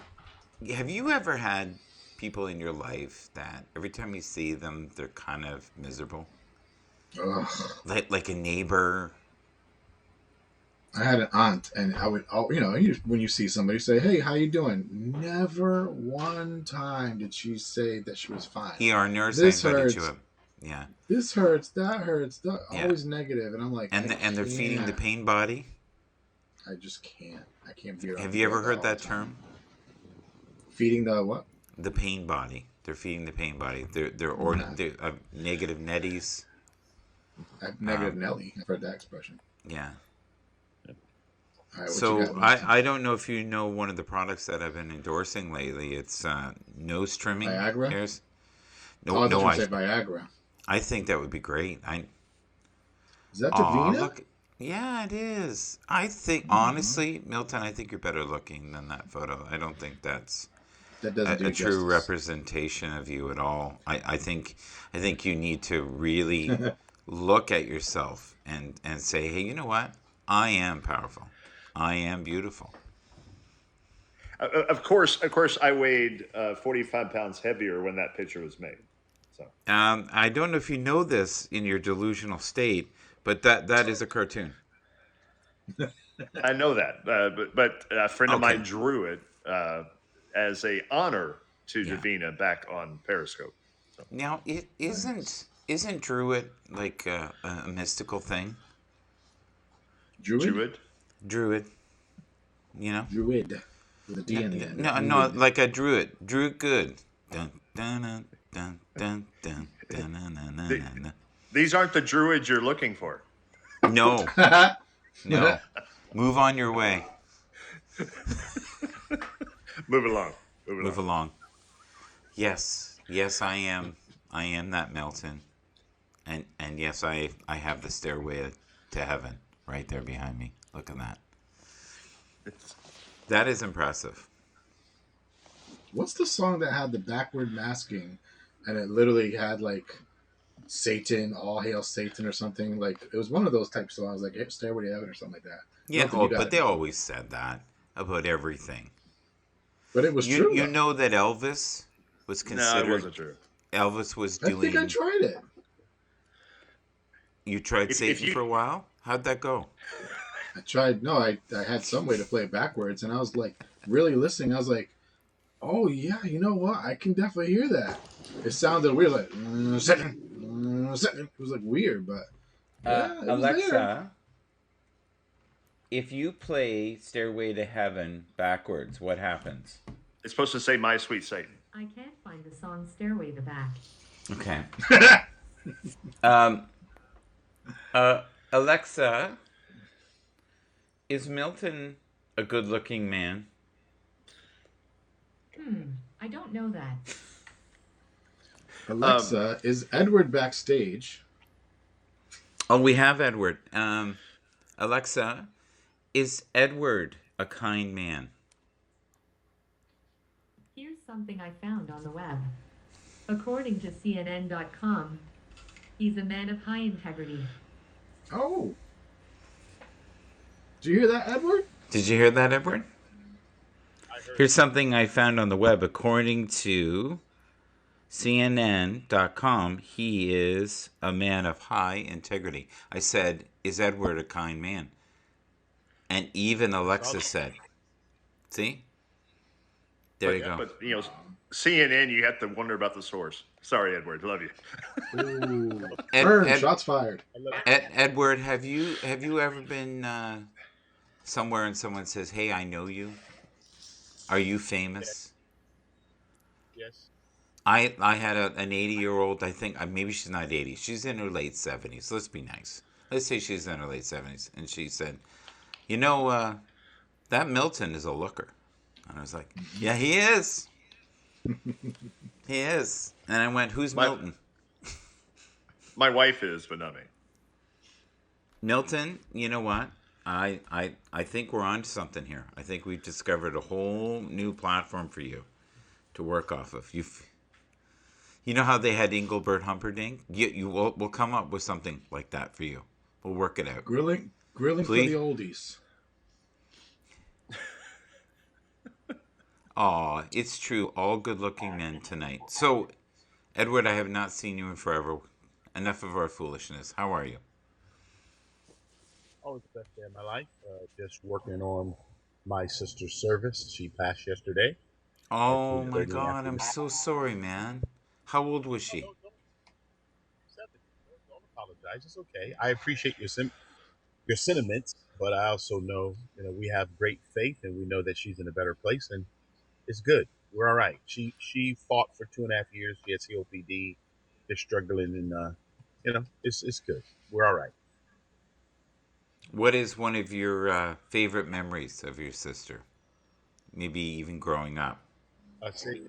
Have you ever had people in your life that every time you see them, they're kind of miserable? Ugh. Like a neighbor. I had an aunt, and I would, when you see somebody, say, "Hey, how you doing?" Never one time did she say that she was fine. ER nurse, This I invited you hurts. up. Yeah. This hurts. That hurts. Yeah. Always negative, and I'm like, And they're feeding the pain body. I just can't. I can't be around. Have you ever heard all the that time. term? Feeding the what? The pain body. They're feeding the pain body. They're negative netties. Negative Nelly. I've heard that expression. Yeah. All right, what you So got, Milton? I don't know if you know one of the products that I've been endorsing lately. It's nose trimming Viagra? hairs. Oh, I thought you said Viagra. I think that would be great. Is that Davina? Look, yeah, it is. I think honestly, Milton, I think you're better looking than that photo. I don't think that's That doesn't do a true justice. representation of you at all. I think you need to really look at yourself and say, hey, you know what? I am powerful. I am beautiful. Of course, I weighed 45 pounds heavier when that picture was made. So I don't know if you know this in your delusional state, but that is a cartoon. I know that, but a friend of Okay. mine drew it as a honor to Yeah. Davina back on Periscope. So. Now, it isn't Druid like a mystical thing? Druid? Druid, you know? Druid. With a D in the end. No, like a druid. Druid good. Dun, dun, dun, dun, dun, dun, dun, dun, dun, dun, dun. These aren't the druids you're looking for. No, no. Move on your way. Move along. Move Move along. along. Yes, yes, I am. I am that Melton, and yes, I have the stairway to heaven right there behind me. Look at that. That is impressive. What's the song that had the backward masking, and it literally had like Satan, all hail Satan, or something? Like it was one of those type songs, like Stairway to Heaven or something like that. Yeah, You got but it. they always said that about everything. But it was true. You though. know that Elvis was No, it considered. wasn't true. Elvis was I doing. think I tried it. You tried If Satan you- for a while. How'd that go? I tried. No, I had some way to play it backwards, and I was like really listening. I was like, oh yeah, you know what? I can definitely hear that. It sounded weird, like Satan, Satan. It was like weird, but yeah, it was Alexa, there. if you play Stairway to Heaven backwards, what happens? It's supposed to say "My Sweet Satan." I can't find the song Stairway to Back. Okay. Alexa, is Milton a good-looking man? I don't know that. Alexa, is Edward backstage? Oh, we have Edward. Alexa, is Edward a kind man? Here's something I found on the web. According to CNN.com, he's a man of high integrity. Oh, do you hear that, Edward? Did you hear that, Edward? Here's something I found on the web. According to CNN.com, he is a man of high integrity. I said, is Edward a kind man? And even Alexa said, see? There you go. But CNN, you have to wonder about the source. Sorry, Edward. Love you. Ooh, Ed- burn! Ed- Shots fired. Edward, have you ever been somewhere and someone says, "Hey, I know you"? Are you famous? Yes. I had an 80-year-old. I think maybe she's not 80. She's in her late 70s. Let's be nice. Let's say she's in her late 70s, and she said, that Milton is a looker. And I was like, yeah, he is. He is. And I went, who's Milton? My wife is, but not me. Milton, you know what? I think we're on to something here. I think we've discovered a whole new platform for you to work off of. You know how they had Engelbert Humperdinck? We'll come up with something like that for you. We'll work it out. Grilling Please? for the oldies. Aw, it's true. All good-looking men tonight. So, Edward, I have not seen you in forever. Enough of our foolishness. How are you? Oh, it's the best day of my life. Just working on my sister's service. She passed yesterday. Oh At my 2:30 God, I'm after- so sorry, man. How old was she? Don't apologize. It's okay. I appreciate your sentiments, but I also know we have great faith, and we know that she's in a better place, and it's good. We're all right. She fought for 2.5 years. She had COPD. They're struggling, and it's good. We're all right. What is one of your favorite memories of your sister? Maybe even growing up. Say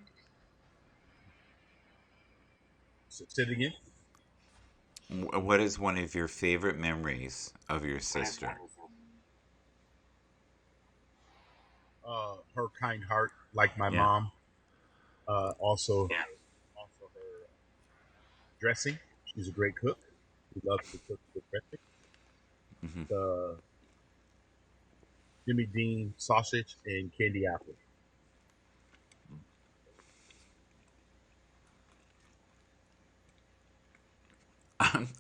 it again. What is one of your favorite memories of your sister? Her kind heart, like my Yeah. mom. Also her dressing. She's a great cook. She loves to cook good dressing. Mhm. The Jimmy Dean sausage and candy apple.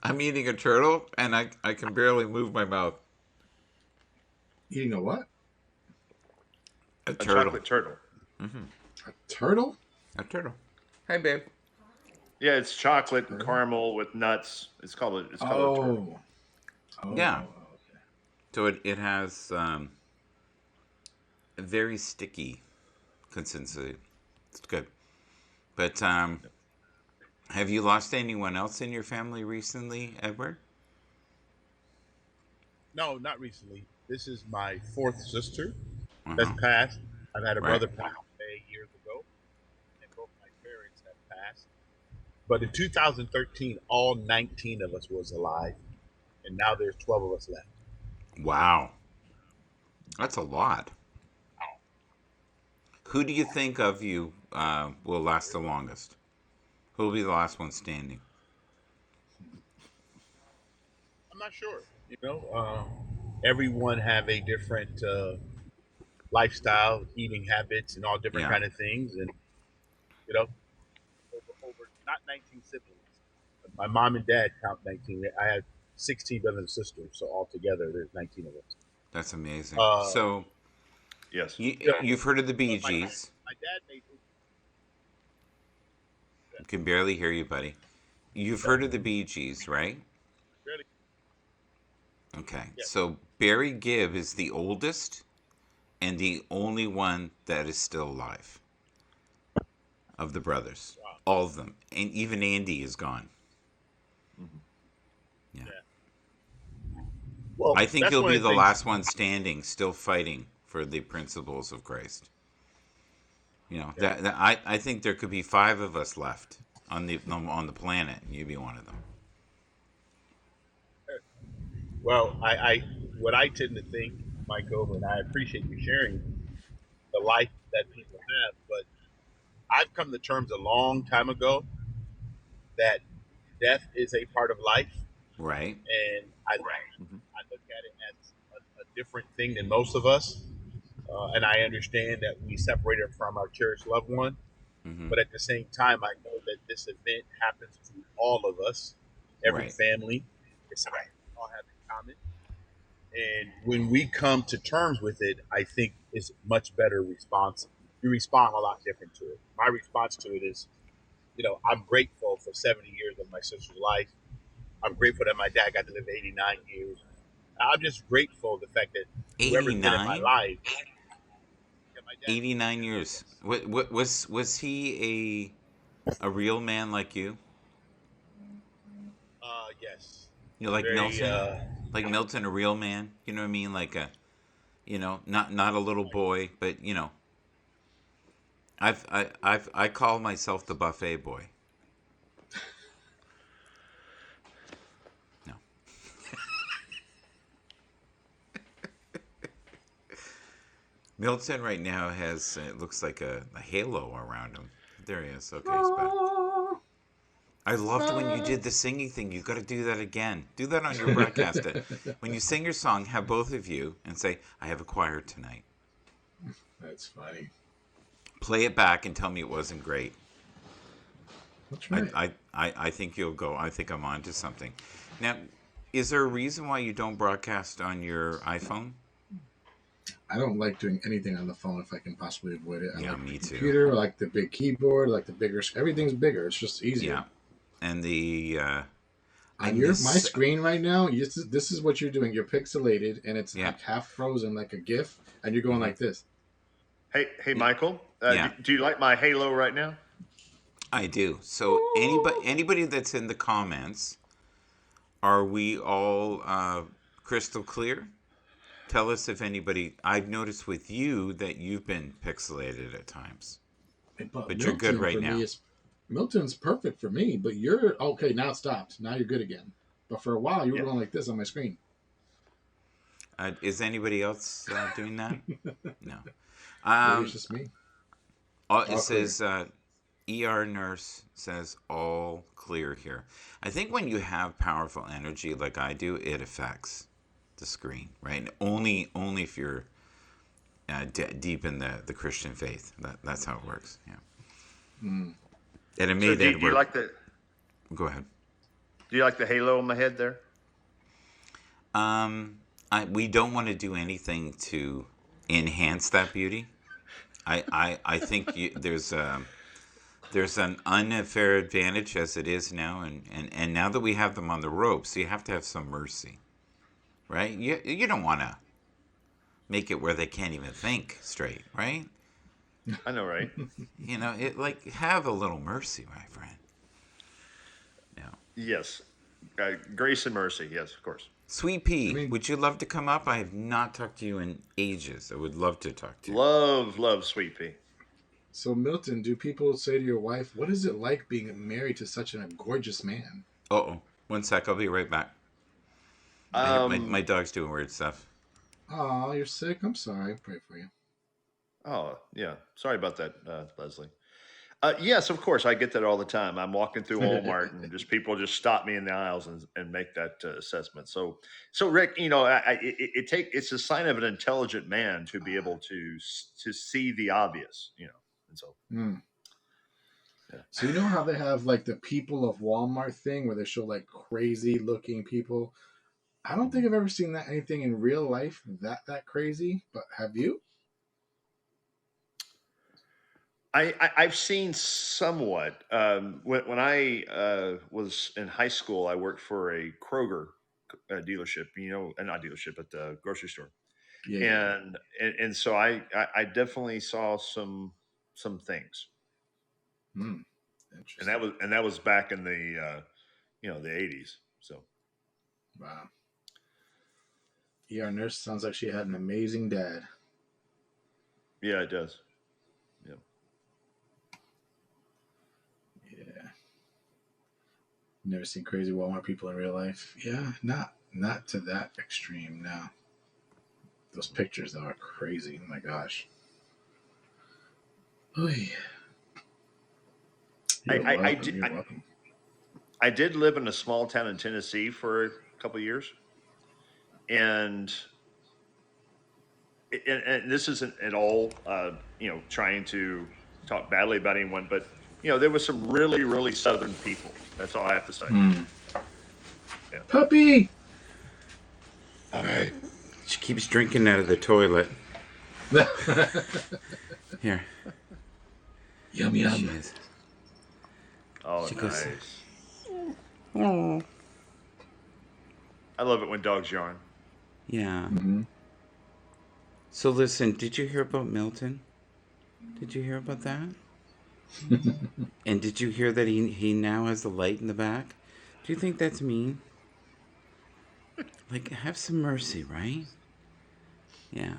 I'm eating a turtle, and I can barely move my mouth. Eating a what? A A turtle. chocolate turtle. A turtle? A turtle. Hi, babe. Yeah, it's chocolate and caramel with nuts. It's called a turtle. Oh. Yeah. Okay. So it has a very sticky consistency. It's good. But Have you lost anyone else in your family recently, Edward? No, not recently. This is my fourth sister that's Uh-huh. passed. I've had a Right. brother pass away years ago, and both my parents have passed. But in 2013, all 19 of us was alive, and now there's 12 of us left. Wow. That's a lot. Who do you think of you will last the longest? Who will be the last one standing? I'm not sure. Everyone have a different lifestyle, eating habits, and all different Yeah. kind of things. And you know, over not 19 siblings. My mom and dad count 19. I have 16 brothers and sisters, so altogether there's 19 of us. That's amazing. Uh, So Yes. you've heard of the Bee my Gees. dad made I can barely hear you, buddy. You've heard of the Bee Gees, right? really, Okay. yeah. So Barry Gibb is the oldest and the only one that is still alive of the brothers. Wow. All of them. And even Andy is gone. Yeah. Well, I think that's he'll one be of the things- last one standing, still fighting for the principles of Christ. You know, I think there could be 5 of us left on the planet, and you'd be one of them. Well, I what I tend to think, Michael, and I appreciate you sharing the life that people have, but I've come to terms a long time ago that death is a part of life, Right? and I look at it as a different thing than most of us, and I understand that we separated from our cherished loved one, Hmm. but at the same time, I know that this event happens to all of us, every Right. family. It's something we all have in common. And when we come to terms with it, I think it's much better response. We respond a lot different to it. My response to it is, I'm grateful for 70 years of my sister's life. I'm grateful that my dad got to live 89 years. I'm just grateful the fact that whoever's been in my 89? life, yeah, my dad, 89 years. yes, What was he a real man like you? yes, You know, like very, Milton? Like Milton, a real man? You know what I mean? Like not a little boy, but I call myself the buffet boy. No. Milton right now has it looks like a halo around him. There he is. Okay, he's back. I loved when you did the singing thing. You got to do that again. Do that on your broadcast. When you sing your song, have both of you and say, "I have a choir tonight." That's funny. Play it back and tell me it wasn't great. That's right. I think you'll go. I think I'm onto something. Now, is there a reason why you don't broadcast on your iPhone? I don't like doing anything on the phone if I can possibly avoid it. I Yeah, like me the too. computer, I like the big keyboard, I like the bigger. Everything's bigger. It's just easier. Yeah, and I On my screen right now, this is what you're doing. You're pixelated, and it's like half frozen, like a GIF, and you're going like this. Hey, Michael. Yeah. Do you like my halo right now? I do. So anybody that's in the comments, are we all crystal clear? Tell us if anybody. I've noticed with you that you've been pixelated at times, but you're good right now. Milton's perfect for me, but you're okay now. It stopped. Now you're good again. But for a while, you were going like this on my screen. Is anybody else doing that? No. Maybe it's just me. It says ER nurse says all clear here. I think when you have powerful energy like I do, it affects the screen, right? Only if you're deep in the Christian faith. That's how it works. Yeah. And it made do Edward. you like the Go ahead. Do you like the halo on my head there? We don't want to do anything to enhance that beauty. I think there's an unfair advantage as it is now, and now that we have them on the ropes, you have to have some mercy, right? You don't want to make it where they can't even think straight, right? I know, right? Have a little mercy, my friend. Yes. Grace and mercy. Yes, of course. Sweet I Pea, mean, would you love to come up? I have not talked to you in ages. I would love to talk to you. Love Sweet Pea. so Milton, do people say to your wife, "What is it like being married to such a gorgeous man"? Uh-oh. One sec. I'll be right back. I hear my Um. dog's doing weird stuff. Oh, you're sick. I'm sorry. Pray for you. Oh, yeah. Sorry about that, Leslie. Yes, of course. I get that all the time. I'm walking through Walmart and just people just stop me in the aisles and make that assessment. So Rick, it's a sign of an intelligent man to be able to see the obvious, and so Hmm. yeah. So you know how they have like the people of Walmart thing where they show like crazy looking people. I don't think I've ever seen that anything in real life that crazy. But have you? I've seen somewhat. When I was in high school, I worked for a Kroger dealership, not dealership, but the grocery store. Yeah, yeah. And so I definitely saw some things, Hmm. and Interesting. that was back in the 80s. So Wow. ER nurse sounds like she had an amazing dad. yeah, it does. Yeah. Yeah. Never seen crazy Walmart people in real life. Yeah, not to that extreme. No. Those pictures though are crazy. Oh my gosh. Oy. You're I welcome. did You're welcome. I did live in a small town in Tennessee for a couple of years, and and this isn't at all trying to talk badly about anyone, but there was some really southern people. That's all I have to say. Hmm. Yeah. Puppy. All right. She keeps drinking out of the toilet. Here. Yum She yum. is. Oh, She goes, nice. oh. I love it when dogs yarn. Yeah. Mm-hmm. So listen, did you hear about Milton? Did you hear about that? And did you hear that he now has the light in the back? Do you think that's mean? Like, have some mercy, right? Yeah.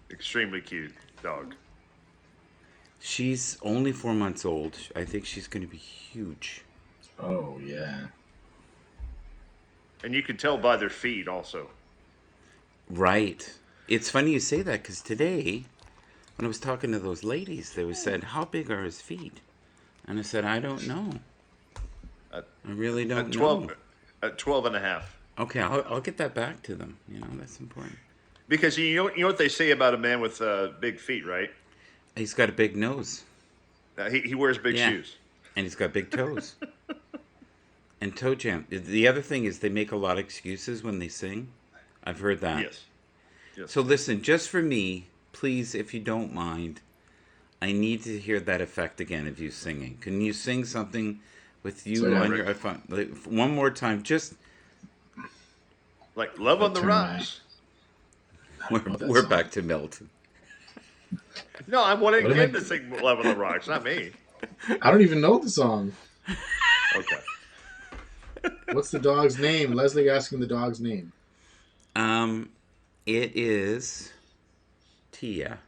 Extremely cute dog. She's only 4 months old. I think she's going to be huge. Oh yeah. And you can tell by their feet also. Right. It's funny you say that because today, when I was talking to those ladies, they said, how big are his feet? And I said, I don't know. At, I really at don't 12, know. at 12 and a half. Okay, I'll get that back to them. That's important. Because you know what they say about a man with big feet, right? He's got a big nose. He wears big Yeah. shoes. And he's got big toes. And toe jam. The other thing is they make a lot of excuses when they sing. I've heard that. Yes. Yes. So listen, just for me, please, if you don't mind, I need to hear that effect again of you singing. Can you sing something with you So, yeah, on Rick. your iPhone? Like, one more time. Just Like Love on the turn my- Rocks. that we're song. back to Milton. No, I wanted What am him I- to sing Love on the Rocks, not me. I don't even know the song. Okay. What's the dog's name? Leslie asking the dog's name. It is Tia.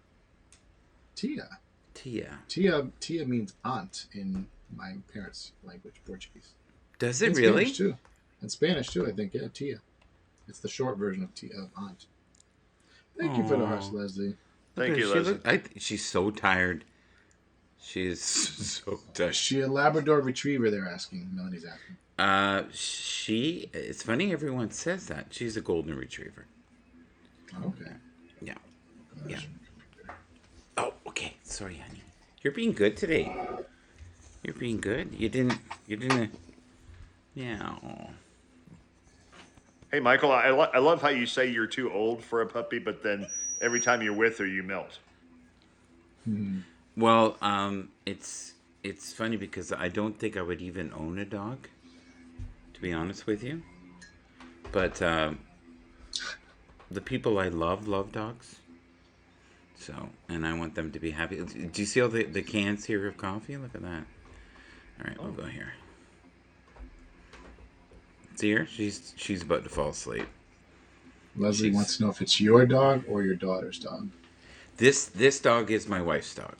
Tia. Tia. Tia means aunt in my parents' language, Portuguese. Does it In really? Spanish too. In Spanish too, I think. Yeah, Tia. It's the short version of Tia of aunt. Thank you for the hearts, Aw. Leslie. Thank you, She Leslie. she's so tired. She is so tired. Is she a Labrador Retriever? They're asking. Melanie's asking. It's funny everyone says that. She's a golden retriever. Okay. Yeah. Gosh. Yeah. Oh, okay. Sorry, honey. You're being good today. You're being good. You didn't, yeah. Aw. Hey, Michael, I love how you say you're too old for a puppy, but then every time you're with her, you melt. Well, it's funny because I don't think I would even own a dog, to be honest with you. But, the people I love dogs. So, and I want them to be happy. Do you see all the cans here of coffee? Look at that. All right, we'll go here. See her? She's about to fall asleep. Leslie She's- wants to know if it's your dog or your daughter's dog. This dog is my wife's dog.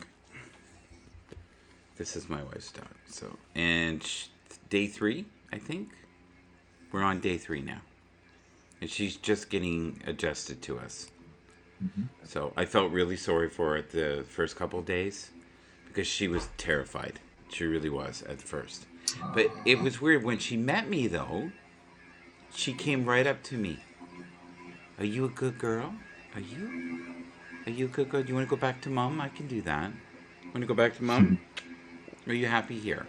This is my wife's dog. So, and day 3, I think. We're on day 3 now. And she's just getting adjusted to us. Mm-hmm. So I felt really sorry for her the first couple of days because she was terrified. She really was at first. But it was weird. When she met me, though, she came right up to me. Are you a good girl? Are you a good girl? Do you want to go back to mom? I can do that. Want to go back to mom? Are you happy here?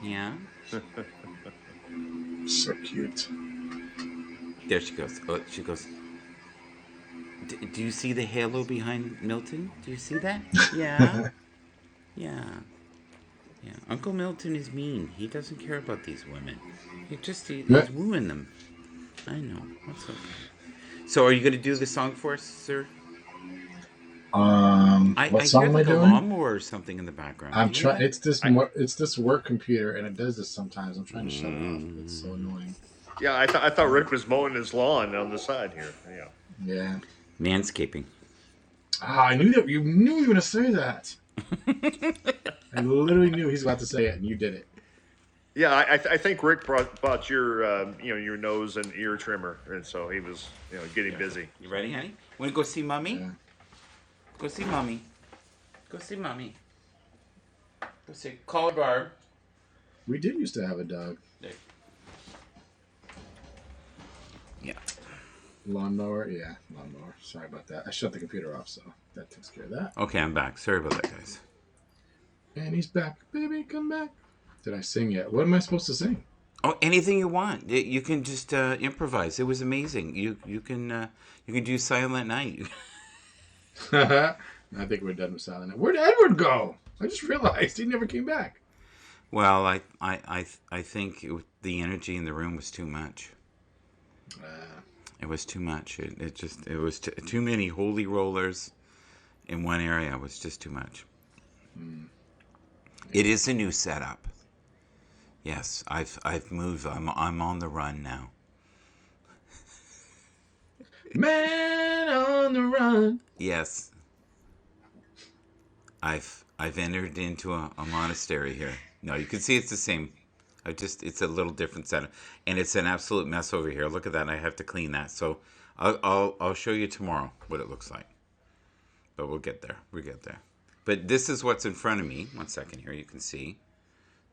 Yeah? So cute. There she goes. Oh, she goes. Do you see the halo behind Milton? Do you see that? Yeah. Yeah. Yeah. Uncle Milton is mean. He doesn't care about these women. He's wooing them. I know. That's okay. So, are you going to do the song for us, sir? What song hear am I like a doing? lawnmower or something in the background. I'm trying. It's this work computer, and it does this sometimes. I'm trying to shut it off. It's so annoying. Yeah, I thought Rick was mowing his lawn on the side here. Yeah. Yeah. Manscaping. I knew that you were going to say that. I literally knew he's about to say it, and you did it. Yeah, I think Rick bought your your nose and ear trimmer, and so he was getting busy. You ready, honey? Want to go see mommy? Yeah. Go see mommy. Go see mommy. Go see. Call her Barb. We did used to have a dog. There. Yeah. Lawnmower? Yeah, lawnmower. Sorry about that. I shut the computer off, so that takes care of that. Okay, I'm back. Sorry about that, guys. And he's back. Baby, come back. Did I sing yet? What am I supposed to sing? Oh, anything you want. You can just improvise. It was amazing. You can do Silent Night. I think we're done with Silent Night. Where'd Edward go? I just realized he never came back. Well, I think the energy in the room was too much. It was too much. It was too many holy rollers in one area. It was just too much. It is a new setup. Yes, I've moved. I'm on the run now. Man on the run. Yes. I've entered into a monastery here. No, you can see it's the same. It's a little different setup, and it's an absolute mess over here. Look at that. I have to clean that. So I'll show you tomorrow what it looks like. But we'll get there. We'll get there. But this is what's in front of me. 1 second here. You can see.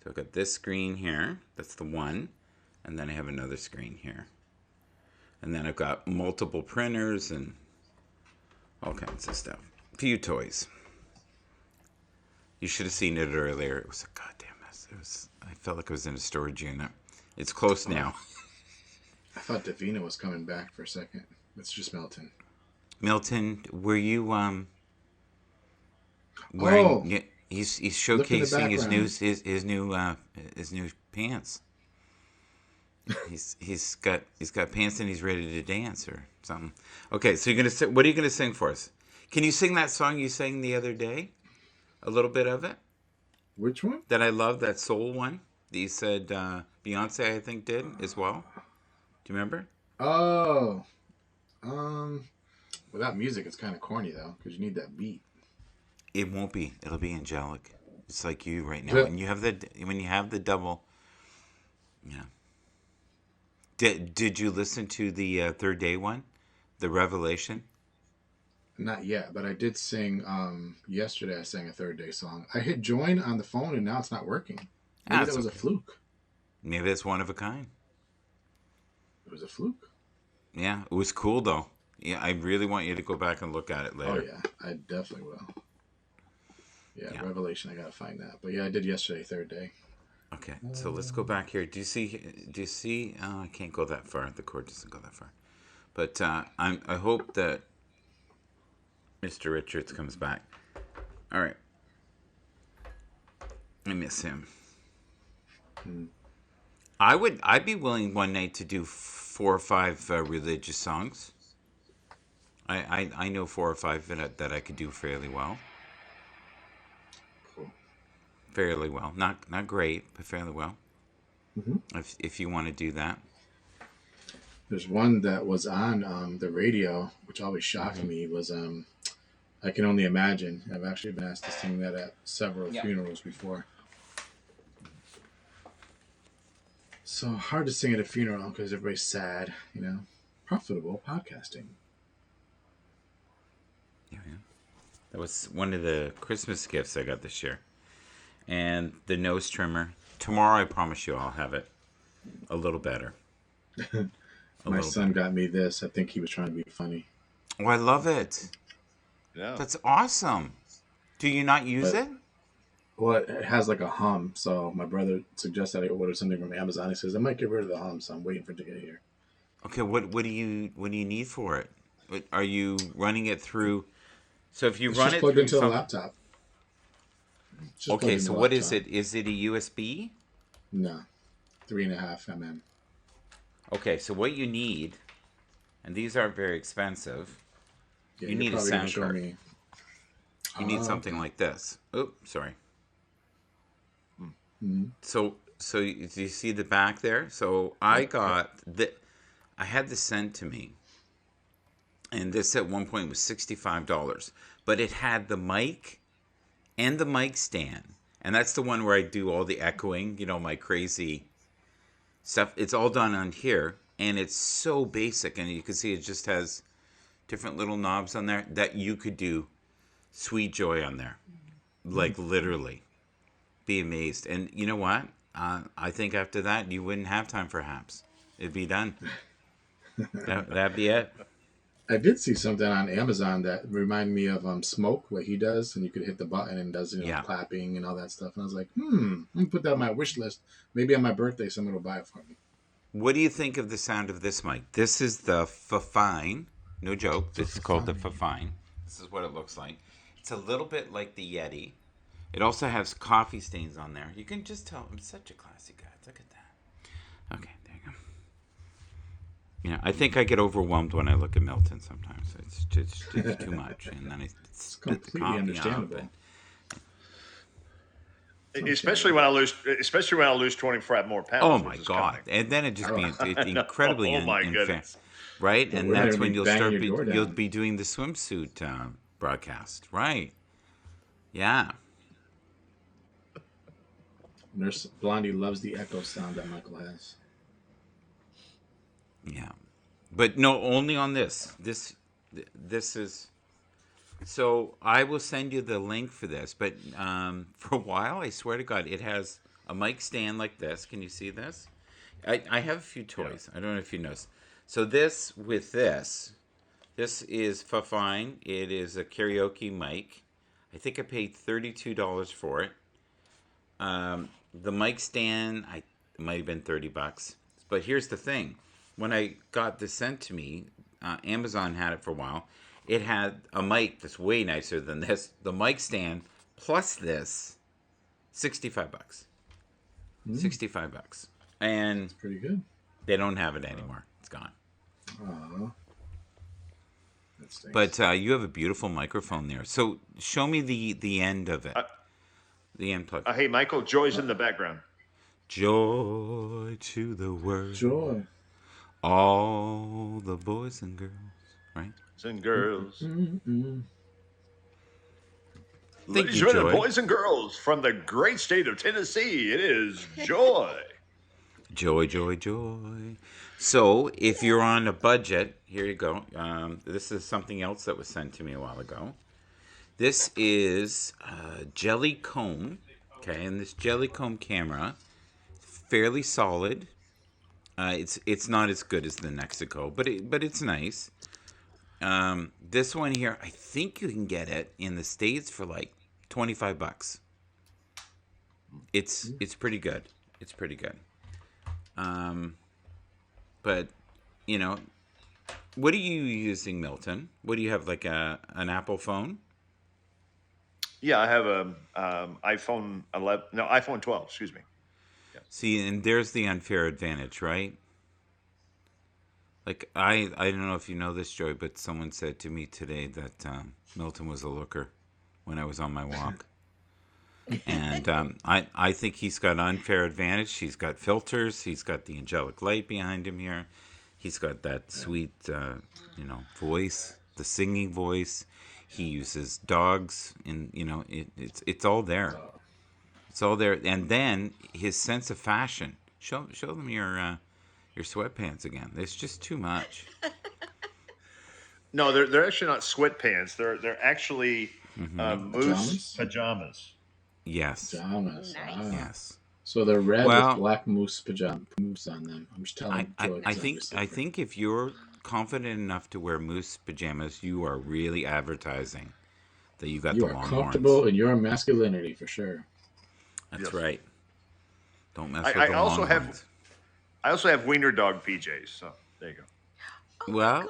So I've got this screen here. That's the one. And then I have another screen here. And then I've got multiple printers and all kinds of stuff. A few toys. You should have seen it earlier. It was a goddamn mess. I felt like I was in a storage unit. It's close now. I thought Davina was coming back for a second. It's just Milton. Milton, were you wearing? He's showcasing his new pants. He's got pants and he's ready to dance or something. Okay, so what are you gonna sing for us? Can you sing that song you sang the other day? A little bit of it. Which one? That I love, that soul one that you said Beyonce I think did as well. Do you remember? Oh, without music, it's kind of corny though, because you need that beat. It won't be. It'll be angelic. It's like you right now. Yeah. When you have the double. Yeah. Did you listen to the third day one, the Revelation? Not yet, but I did sing. Yesterday, I sang a third day song. I hit join on the phone, and now it's not working. Maybe That's that was okay. a fluke. Maybe it's one of a kind. It was a fluke. Yeah, it was cool though. Yeah, I really want you to go back and look at it later. Oh yeah, I definitely will. Yeah, Revelation. I gotta find that. But yeah, I did yesterday, third day. Okay, so let's go back here. Do you see? I can't go that far. The cord doesn't go that far. But I hope that Mr. Richards comes back. All right. I miss him. I'd be willing one night to do 4 or 5 religious songs. I know 4 or 5 that I could do fairly well. Cool. Fairly well. Not great, but fairly well. if you want to do that. There's one that was on the radio, which always shocked me. Was I Can Only Imagine. I've actually been asked to sing that at several funerals before. So hard to sing at a funeral because everybody's sad, you know. Profitable podcasting. Yeah. That was one of the Christmas gifts I got this year. And the nose trimmer. Tomorrow, I promise you, I'll have it a little better. My son got me this. I think he was trying to be funny. Oh, I love it. Yeah. That's awesome. Do you not use it? Well, it has like a hum, so my brother suggested I order something from Amazon. He says I might get rid of the hum, so I'm waiting for it to get here. Okay, what do you need for it? Are you running it through? So if you It's run just it plugged through into the laptop. Okay, so what is it? Is it a USB? No, 3.5 mm. Okay, so what you need, and these aren't very expensive. Yeah, you need a sound card. Me. You need something like this. Oops, sorry. Mm-hmm. So do you see the back there? So I got I had this sent to me, and this at one point was $65, but it had the mic and the mic stand, and that's the one where I do all the echoing, you know, my crazy stuff. It's all done on here, and it's so basic, and you can see it just has different little knobs on there that you could do Sweet Joy on there, like literally. Be amazed. And you know what? I think after that, you wouldn't have time for Happs. It'd be done. That'd be it. I did see something on Amazon that reminded me of Smoke, what he does, and you could hit the button and does clapping and all that stuff. And I was like, I'm gonna put that on my wish list. Maybe on my birthday, someone will buy it for me. What do you think of the sound of this mic? This is the Fafine. No joke. This is called the Fafine. This is what it looks like. It's a little bit like the Yeti. It also has coffee stains on there. You can just tell I'm such a classy guy. Look at that. Okay, there you go. You know, I think I get overwhelmed when I look at Milton sometimes. It's just too much, and then it's completely understandable. Especially when I lose 24 more pounds. Oh my God! And then it just be incredibly unfair, right? Yeah, and that's when you'll be doing the swimsuit broadcast, right? Yeah. Nurse Blondie loves the echo sound that Michael has. Yeah, but no, only on this. This is. So I will send you the link for this. But for a while, I swear to God, it has a mic stand like this. Can you see this? I have a few toys. Yeah. I don't know if you noticed. So this is Fafine. It is a karaoke mic. I think I paid $32 for it. The mic stand, it might have been $30. But here's the thing. When I got this sent to me, Amazon had it for a while. It had a mic that's way nicer than this. The mic stand plus this, $65. $65. And that's pretty good. They don't have it anymore. It's gone. Aww. But you have a beautiful microphone there. So show me the end of it. The end plug. Hey, Michael, Joy's in the background. Joy to the world. Joy. All the boys and girls, right? And girls. Mm-hmm. Ladies and gentlemen, boys and girls from the great state of Tennessee, it is Joy. Joy, joy, joy. So if you're on a budget, here you go. This is something else that was sent to me a while ago. This is jelly comb, okay, and this jelly comb camera, fairly solid. It's not as good as the Nexico, but it's nice. This one here, I think you can get it in the States for like $25. It's pretty good. It's pretty good. But you know, what are you using, Milton? What do you have, like an Apple phone? Yeah, I have a iPhone 11. No, iPhone 12. Excuse me. Yeah. See, and there's the unfair advantage, right? Like I don't know if you know this, Joy, but someone said to me today that Milton was a looker when I was on my walk. And I think he's got unfair advantage. He's got filters. He's got the angelic light behind him here. He's got that sweet, voice, the singing voice. He uses dogs, and it's all there. It's all there. And then his sense of fashion. Show them your sweatpants again. There's just too much. No, they're actually not sweatpants. They're actually moose Pajamas? pajamas. Yes. Pajamas. Nice. Ah. Yes. So they're red Well, with black moose moose on them. I'm just telling Joy. I think if you're confident enough to wear moose pajamas, you are really advertising that you got You the are long comfortable horns. in your masculinity for sure. That's Yes. right. Don't mess I, with I the also long have horns. I also have wiener dog PJs. So there you go. Oh Well- my gosh.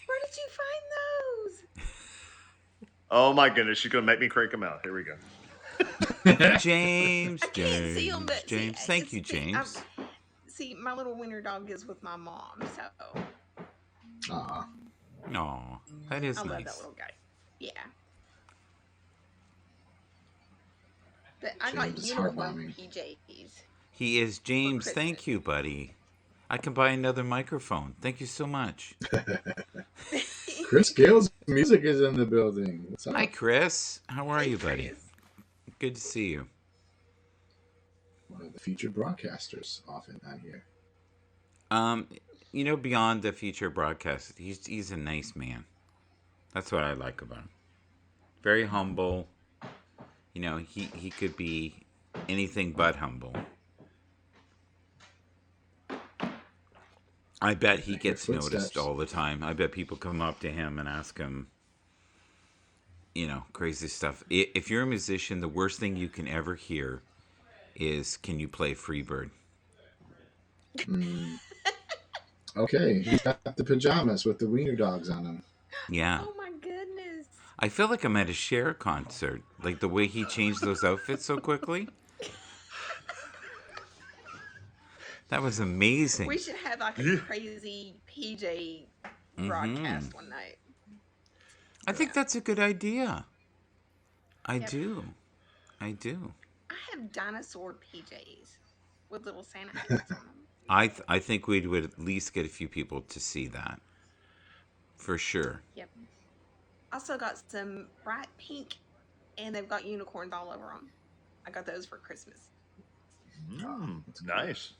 Where did you find those? Oh my goodness, she's gonna make me crank them out. Here we go. James, I can't see them, but James. see, Thank you, see, James. see, my little winter dog is with my mom, so Aw. Aw, that is I love that nice. little guy. Yeah. But I got James is unicorn heartwarming. PJs. He is James. Christmas. Thank you, buddy. I can buy another microphone. Thank you so much. Chris Gale's music is in the building. What's up? Hi, Chris. How are Hey, you, buddy? Chris. Good to see you. One of the featured broadcasters often on here. Beyond the feature broadcast, he's a nice man. That's what I like about him. Very humble. He could be anything but humble. I bet he Like your gets noticed footsteps. all the time. I bet people come up to him and ask him, crazy stuff. If you're a musician, the worst thing you can ever hear is, "Can you play Freebird?" Okay, he's got the pajamas with the wiener dogs on them. Yeah. Oh my goodness. I feel like I'm at a Cher concert. Like the way he changed those outfits so quickly. That was amazing. We should have like a crazy PJ broadcast one night. I think that's a good idea. I Yep. do. I do. I have dinosaur PJs with little Santa hats on them. I think we would at least get a few people to see that. For sure. Yep. Also got some bright pink, and they've got unicorns all over them. I got those for Christmas. Nice.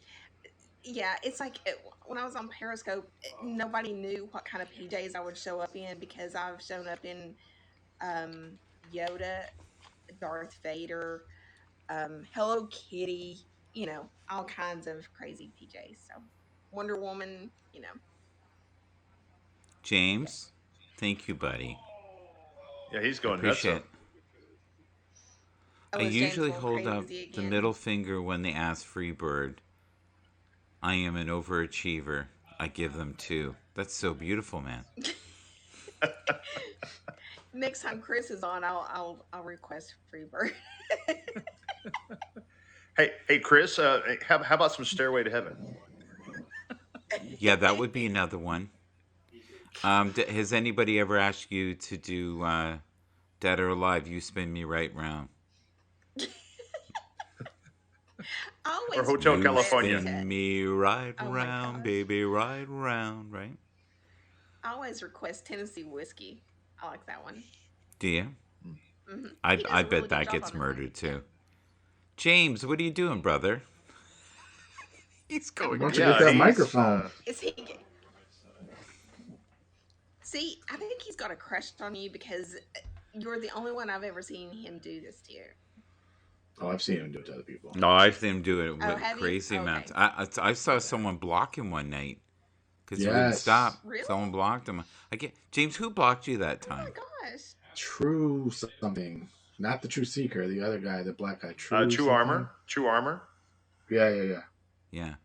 Yeah, it's like when I was on Periscope, nobody knew what kind of PJs I would show up in because I've shown up in Yoda, Darth Vader, Hello Kitty, all kinds of crazy PJs. So Wonder Woman, James, thank you, buddy. Yeah, he's going nuts. Appreciate it. Oh, I is James usually going hold up crazy the again? middle finger when they ask Freebird. I am an overachiever. I give them 2. That's so beautiful, man. Next time Chris is on, I'll request Freebird. Hey, Chris. How about some Stairway to Heaven? Yeah, that would be another one. Has anybody ever asked you to do Dead or Alive? You spin me right round. I always Or Hotel regret California. Spin me right Oh my round, gosh. baby, right round, right? I always request Tennessee whiskey. I like that one. Do you? Hmm I bet that gets murdered too. James, what are you doing, brother? He's Why going. don't you Yeah, get that he's, microphone? Is he? See, I think he's got a crush on you because you're the only one I've ever seen him do this to. Oh, I've seen him do it to other people. No, I've seen him do it with have you? crazy Okay. amounts. I saw someone block him one night because he wouldn't Yes. stop. Really? Someone blocked him. James, who blocked you that Oh my time? gosh! True something. Not the True Seeker, the other guy, the black guy. True True something. Armor. True Armor. Yeah. Yeah.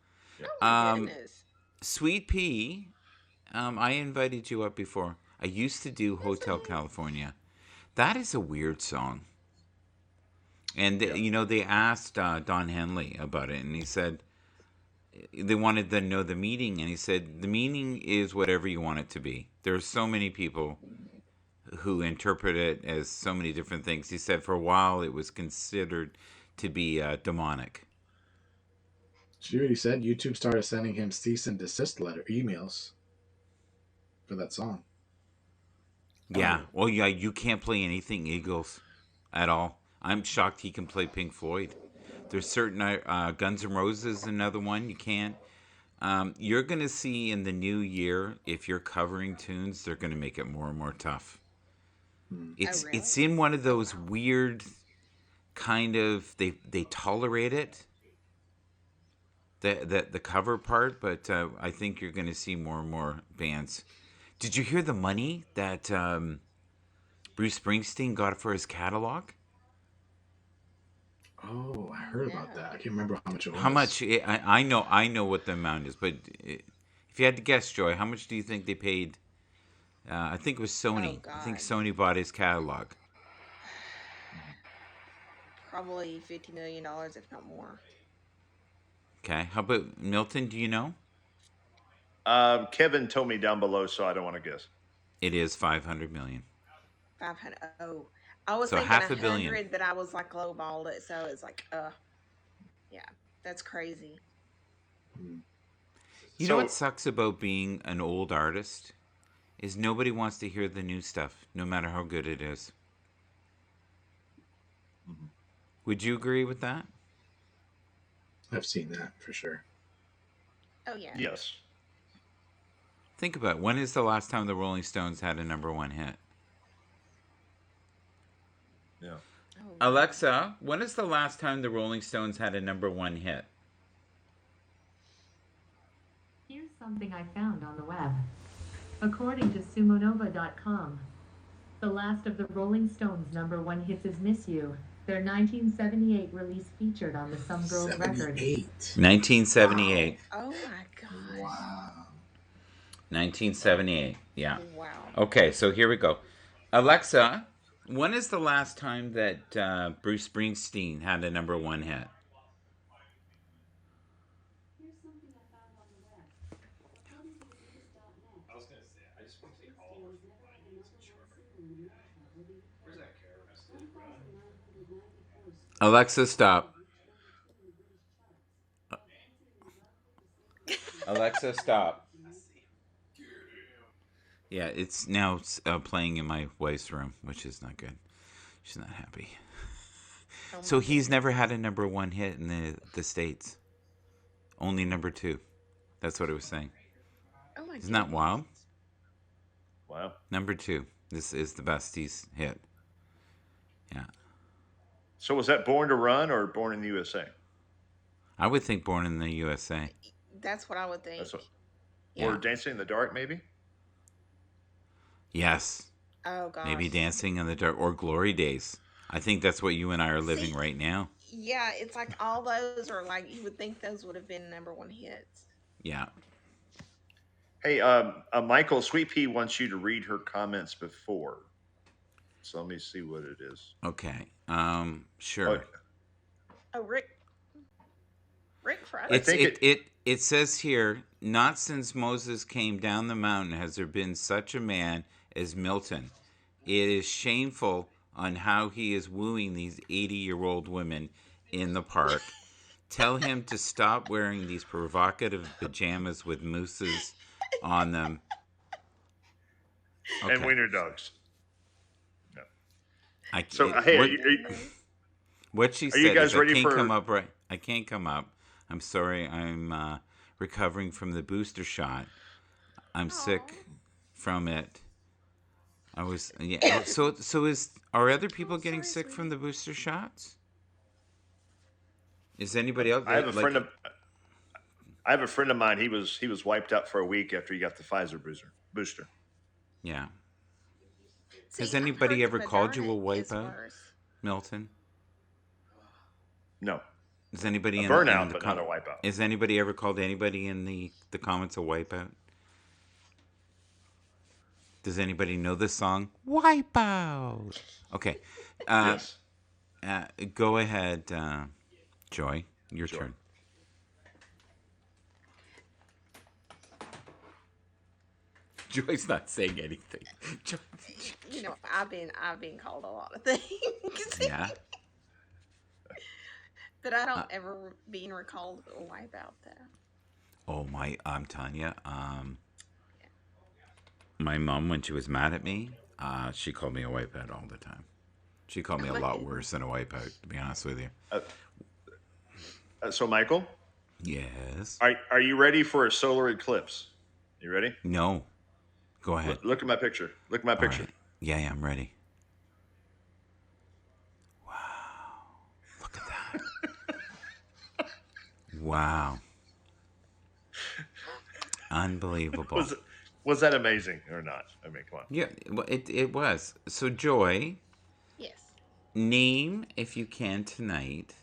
Oh my Um, goodness! Sweet Pea, I invited you up before. I used to do Hotel California. That is a weird song. And, they asked Don Henley about it, and he said they wanted to know the meaning, and he said, the meaning is whatever you want it to be. There are so many people who interpret it as so many different things. He said for a while it was considered to be demonic. She already said YouTube started sending him cease and desist emails for that song. Yeah. Well, yeah, you can't play anything Eagles at all. I'm shocked he can play Pink Floyd. There's certain Guns N' Roses, another one you can't. You're going to see in the new year, if you're covering tunes, they're going to make it more and more tough. It's really? it's in one of those weird kind of they tolerate it. The cover part, but I think you're going to see more and more bands. Did you hear the money that Bruce Springsteen got for his catalog? Oh, I heard about that. I can't remember how much it was. How much? I know what the amount is, but if you had to guess, Joy, how much do you think they paid? I think it was Sony. Oh, I think God. Sony bought his catalog. Probably $50 million, if not more. Okay. How about Milton? Do you know? Kevin told me down below, so I don't want to guess. It is 500 million. 500. Oh, I was So thinking half a 100, billion. but I was like lowballed it, so it's like, yeah, that's crazy. You know what sucks about being an old artist is nobody wants to hear the new stuff, no matter how good it is. Would you agree with that? I've seen that for sure. Oh yeah. Yes. Think about it. When is the last time the Rolling Stones had a number one hit? Yeah. Oh, Alexa, when is the last time the Rolling Stones had a number one hit? Here's something I found on the web. According to sumonova.com, the last of the Rolling Stones' number one hits is Miss You. Their 1978 release featured on the Some Girls record. 1978. Oh my God. Wow. 1978. Yeah. Wow. Okay, so here we go. Alexa, when is the last time that Bruce Springsteen had a number one hit? Here's something I found on the web. According to themusic.net, I was going to say, I just want to take all of Springsteen never had a number one single in America or the UK. Where's that carrot? 1,994 Alexa, stop. Alexa, stop. Yeah, it's now playing in my wife's room, which is not good. She's not happy. Oh So my he's never had a number one hit in the States. Only number two. That's what it was saying. Oh my Isn't that goodness. wild? Wow. Number two. This is the best he's hit. Yeah. So was that Born to Run or Born in the USA? I would think Born in the USA. That's what I would think. That's what. Yeah. Or Dancing in the Dark, maybe? Yes. Oh gosh. Maybe Dancing in the Dark or Glory Days. I think that's what you and I are living See, right now. Yeah, it's like all those are like you would think those would have been number one hits. Yeah. Hey, Michael, Sweet Pea wants you to read her comments before. So let me see what it is. Okay. Sure. Oh, Rick Friday. It's think it says here, not since Moses came down the mountain has there been such a man as Milton. It is shameful on how he is wooing these 80-year-old women in the park. Tell him to stop wearing these provocative pajamas with mooses on them. And wiener dogs. No. So, What, hey, what she you said guys is ready I can't for- come up right. I can't come up. I'm sorry. I'm recovering from the booster shot. I'm sick from it. I was are other people getting sorry, sick sweetie. from the booster shots? Is anybody else? I have a friend of mine. He was wiped out for a week after he got the Pfizer booster. Yeah. See, Has I've anybody heard the ever called you a Moderna is wipeout? worse. Milton? No, Is anybody a in burnout, in the but not a wipeout. Has anybody ever called anybody in the comments a wipeout? Does anybody know this song? Wipeout. Okay. Yes. Go ahead, Joy. Your Sure. turn. Joy's not saying anything. Joy, You know, I've been called a lot of things, yeah. but I Uh, don't ever being recalled why about that. oh my, I'm telling you. My mom, when she was mad at me, she called me a wipeout all the time. She called me Oh a my lot goodness. worse than a wipeout, to be honest with you. Uh, so, Michael, Yes. are you ready for a solar eclipse? You ready? No. Go ahead. Look at my picture. Look at my All picture. right. Yeah, yeah, I'm ready. Look at that. Wow. Unbelievable. Was was that amazing or not? I mean, come on. Yeah, well, it was. So, Joy, Yes. name, if you can tonight,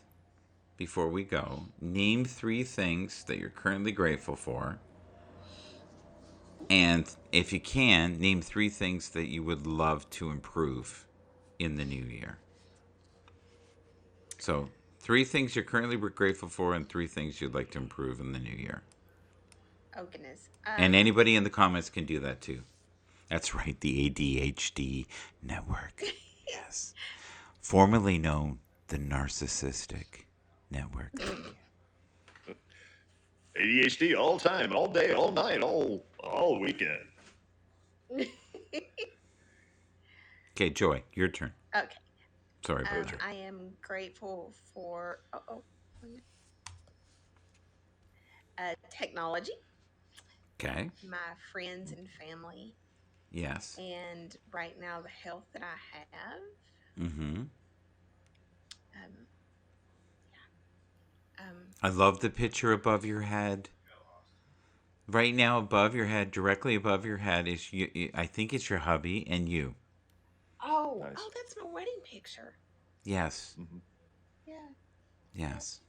before we go, name 3 things that you're currently grateful for. And if you can, name 3 things that you would love to improve in the new year. So, 3 things you're currently grateful for, and 3 things you'd like to improve in the new year. Oh goodness. And anybody in the comments can do that too. That's right, the ADHD network. Yes. Formerly known the narcissistic network. ADHD all time, all day, all night, all weekend. Okay, Joy, your turn. Okay. Sorry about that. I am grateful for technology, Okay. my friends and family, Yes. and right now the health that I have. Mm-hmm. Um, um, I love the picture above your head. Right now, above your head, directly above your head, is you. I think it's your hubby and you. Nice. that's my wedding picture. Yes. Hmm. Yeah. Yes.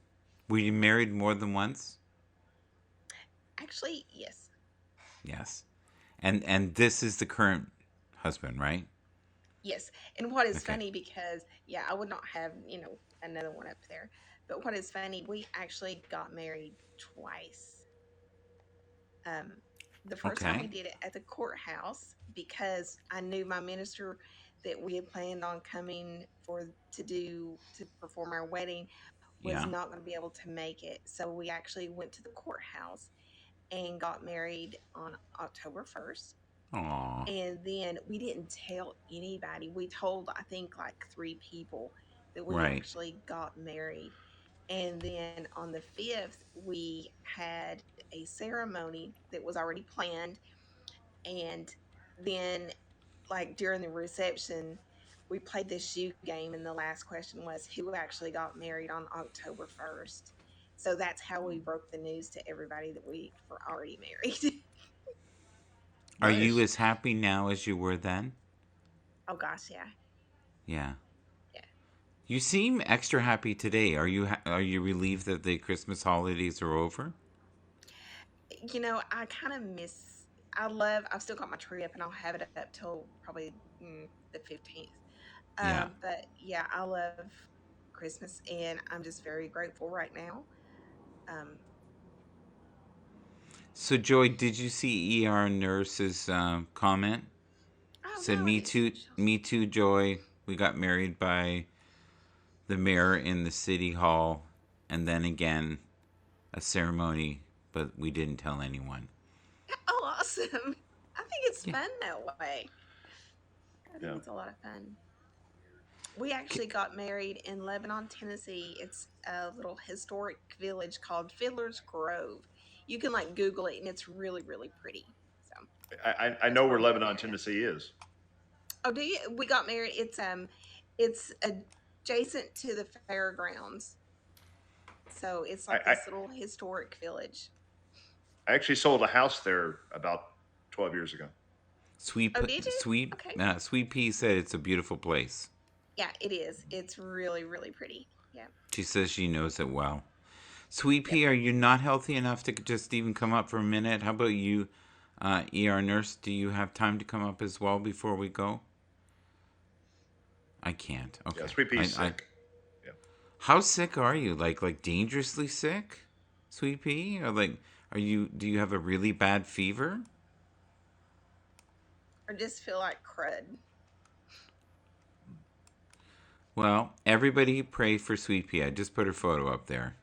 Were you married more than once? Actually, yes. Yes. And this is the current husband, right? Yes. And what is Okay. funny because I would not have, another one up there. But what is funny, we actually got married twice. Um the first time we Okay. did it at the courthouse because I knew my minister that we had planned on coming to perform our wedding was Yeah. not going to be able to make it. So we actually went to the courthouse and got married on October 1st. Aw. And then we didn't tell anybody. We told, I think, like 3 people that we Right. actually got married. And then on the 5th, we had a ceremony that was already planned. And then, like, during the reception, we played this shoe game. And the last question was who actually got married on October 1st. So that's how we broke the news to everybody that we were already married. Are you Nice. as happy now as you were then? Oh, gosh, yeah. Yeah. Yeah. You seem extra happy today. Are you relieved that the Christmas holidays are over? I kind of miss. I've still got my tree up, and I'll have it up till probably the 15th. Yeah. But yeah, I love Christmas, and I'm just very grateful right now. Um, So, Joy, did you see ER Nurse's comment? oh Said, no, I "Me didn't see too, Michelle's. me too, Joy. We got married by the mayor in the city hall, and then again a ceremony, but we didn't tell anyone." Oh, awesome! I think it's Yeah. fun that way. I think Yeah. it's a lot of fun. We actually got married in Lebanon, Tennessee. It's a little historic village called Fiddler's Grove. You can like Google it, and it's really, really pretty. So I that's know where where we got Lebanon, married. Tennessee is. Oh, do you? We got married. It's adjacent to the fairgrounds, so it's I, like I, this little historic village. I actually sold a house there about 12 years ago. Sweet, Oh, did you? sweet, Okay. Sweet Pea said it's a beautiful place. Yeah, it is. It's really, really pretty. Yeah. She says she knows it well. Sweet Yep. Pea, are you not healthy enough to just even come up for a minute? How about you, ER Nurse? Do you have time to come up as well before we go? I can't. Yeah, Okay. Sweet Pea's sick. Yeah. How sick are you? Like dangerously sick, Sweet Pea? Or like, do you have a really bad fever? or just feel like crud. Well, everybody pray for Sweet Pea. I just put her photo up there.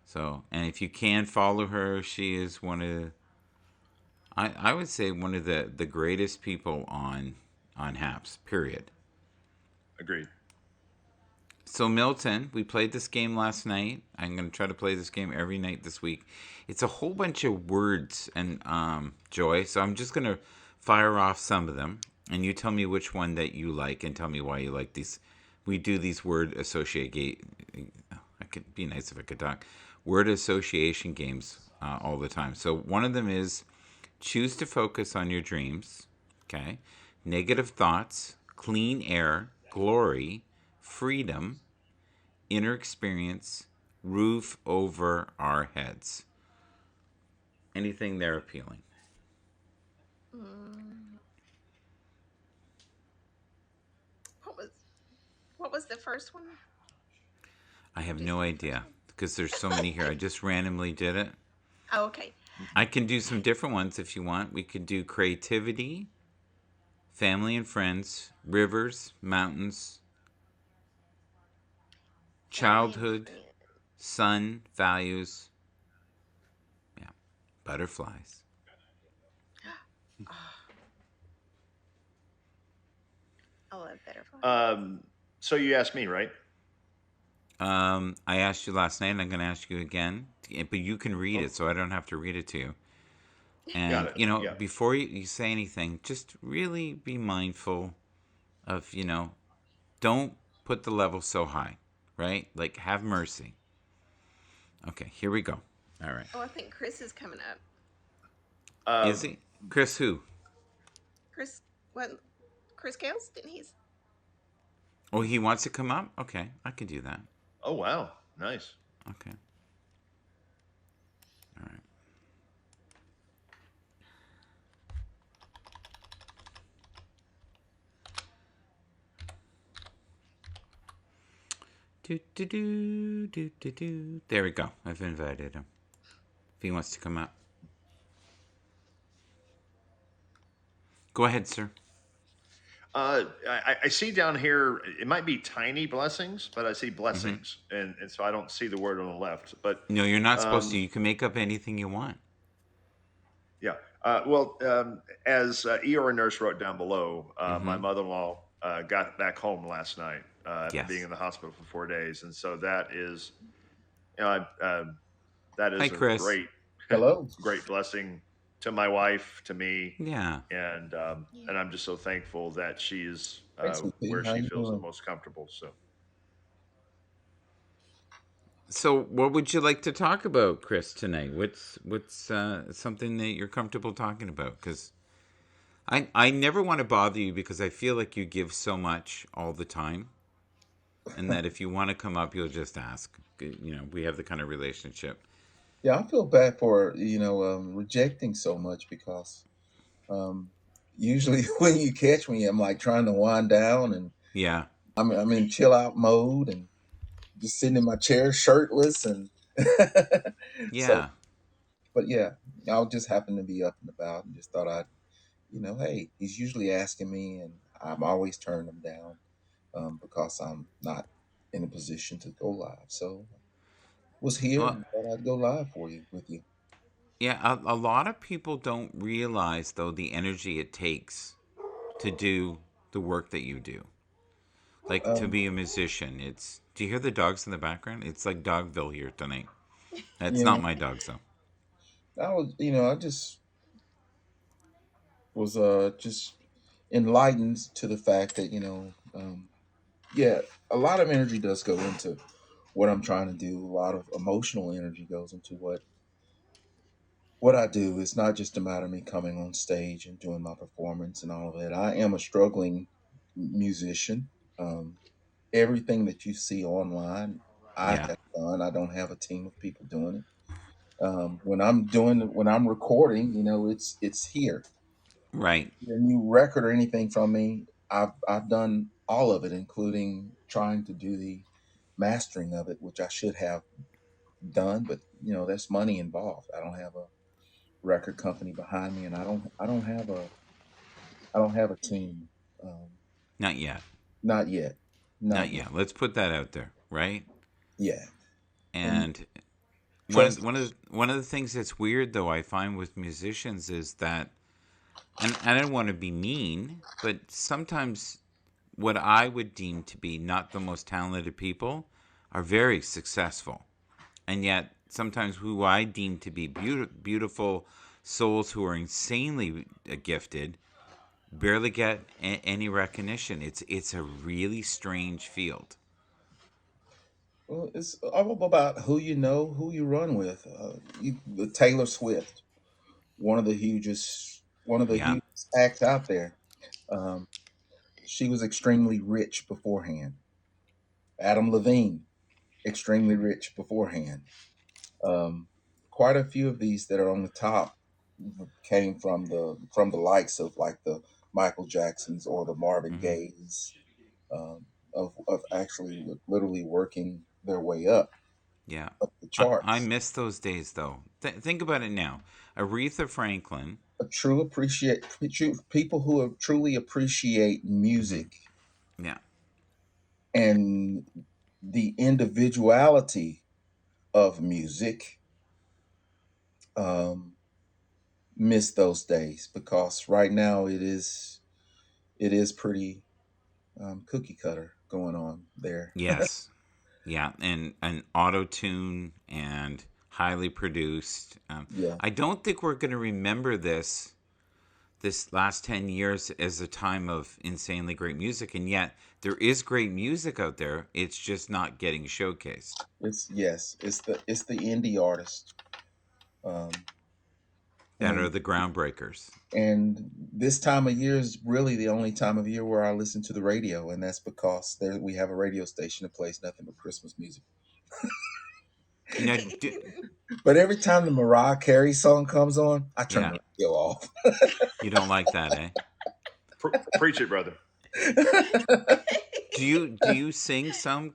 So, and if you can follow her, she is one of, I would say one of the greatest people on Happs. Period. Agreed. So Milton, we played this game last night. I'm going to try to play this game every night this week. It's a whole bunch of words and Joy. So I'm just going to fire off some of them, and you tell me which one that you like, and tell me why you like these. We do these word associate I could be nice if I could talk. Word association games all the time. So one of them is choose to focus on your dreams. Okay, negative thoughts, clean air, glory, freedom, inner experience, roof over our heads. Anything there appealing? Mm, what was what was the first one? I have Did you no say the first idea one? because there's so many here. I just randomly did it. Oh, okay. I can do some different ones if you want. We could do creativity, family and friends, rivers, mountains, Family and childhood, friends. sun, values, yeah, butterflies. Oh, I love butterflies. So you asked me, right? I asked you last night, and I'm going to ask you again, but you can read Oh, it, so I don't have to read it to you. got And, it. Yeah. before you say anything, just really be mindful of, don't put the level so high, right? Like, have mercy. Okay, here we go. All right. Oh, I think Chris is coming up. Is Um, he? Chris, who? Chris, what? Chris Gales? Didn't he? Oh, he wants to come up? Okay, I can do that. oh wow, nice. Okay. All right. Do, do, do, do, do, do. There we go. I've invited him. If he wants to come up. Go ahead, sir. I see down here, it might be tiny blessings, but I see Mm-hmm. blessings, and so I don't see the word on the left. But No, you're not supposed to. um, You can make up anything you want. yeah, well, as ER nurse wrote down below, my Mm-hmm. mother-in-law got back home last night after being Yes. in the hospital for 4 days, and so you know, that Hi, is a Chris. great, Hello. great blessing to my wife, to me, Yeah. Yeah. and I'm just so thankful that she's Hey, Sweet Pea, where how she you feels the doing? most comfortable. So, So, what would you like to talk about, Chris, tonight? What's something that you're comfortable talking about? Because I never want to bother you because I feel like you give so much all the time, and that if you want to come up, you'll just ask. We have the kind of relationship. Yeah, I feel bad for rejecting so much because um, usually when you catch me, I'm like trying to wind down and Yeah. I'm in chill out mode and just sitting in my chair shirtless and so. Yeah. But yeah, I just happened to be up and about and just thought I'd hey, he's usually asking me and I'm always turning him down because I'm not in a position to go live. So was here Well, and thought I'd go live for you with you. yeah. A lot of people don't realize though the energy it takes to do the work that you do. Like to Um, be a musician. It's. Do you hear the dogs in the background? It's like Dogville here tonight. That's yeah, not my dogs though. I just was just enlightened to the fact that yeah, a lot of energy does go into what I'm trying to do. A lot of emotional energy goes into what I do. It's not just a matter of me coming on stage and doing my performance and all of that. I am a struggling musician. Um, Everything that you see online, I Yeah. have done. I don't have a team of people doing it. When I'm recording, it's here. Right. A new record or anything from me, I've done all of it, including trying to do the mastering of it, which I should have done, but there's money involved. I don't have a record company behind me, and I don't have I don't have a team. Um, Not yet. not yet. Not Not yet. yet. Let's put that out there, right? Yeah. And And trust. one of the things that's weird though I find with musicians is that, and I don't want to be mean, but sometimes what I would deem to be not the most talented people are very successful. And yet, sometimes who I deem to be beautiful souls who are insanely gifted barely get any recognition. It's a really strange field. Well, it's all about who you know, who you run with. The Taylor Swift, one of the Yeah, hugest acts out there. Um, she was extremely rich beforehand. Adam Levine, extremely rich beforehand. Um, Quite a few of these that are on the top came from the likes of like the Michael Jacksons or the Marvin hmm Gayes, of actually literally working their way yeah. up the I charts. miss those days though. Think about it now. Aretha Franklin. A true people who truly appreciate hmm music Yeah, and the individuality of music, um, miss those days because right now it is pretty cookie cutter going on there. yes, yeah, and auto tune and highly produced. Yeah, I don't think we're going to remember this last 10 years as a time of insanely great music, and yet there is great music out there. It's just not getting showcased. it's yes, it's the indie artist, um, That are and the groundbreakers. this time of year is really the only time of year where I listen to the radio, and that's because there we have a radio station that plays nothing but Christmas music. Now, But every time the Mariah Carey song comes on, I turn yeah, the radio off. you don't like that, eh? Preach it, brother. Do you sing some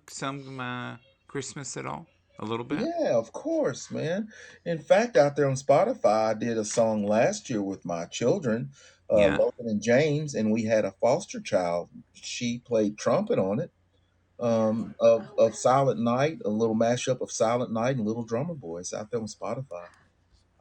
Christmas at all? A little bit? Yeah, of course, man. In fact, out there on Spotify, I did a song last year with my children, Yeah. Logan and James, and we had a foster child. She played trumpet on it, of Silent Night, a little mashup of Silent Night and Little Drummer Boy. It's out there on Spotify.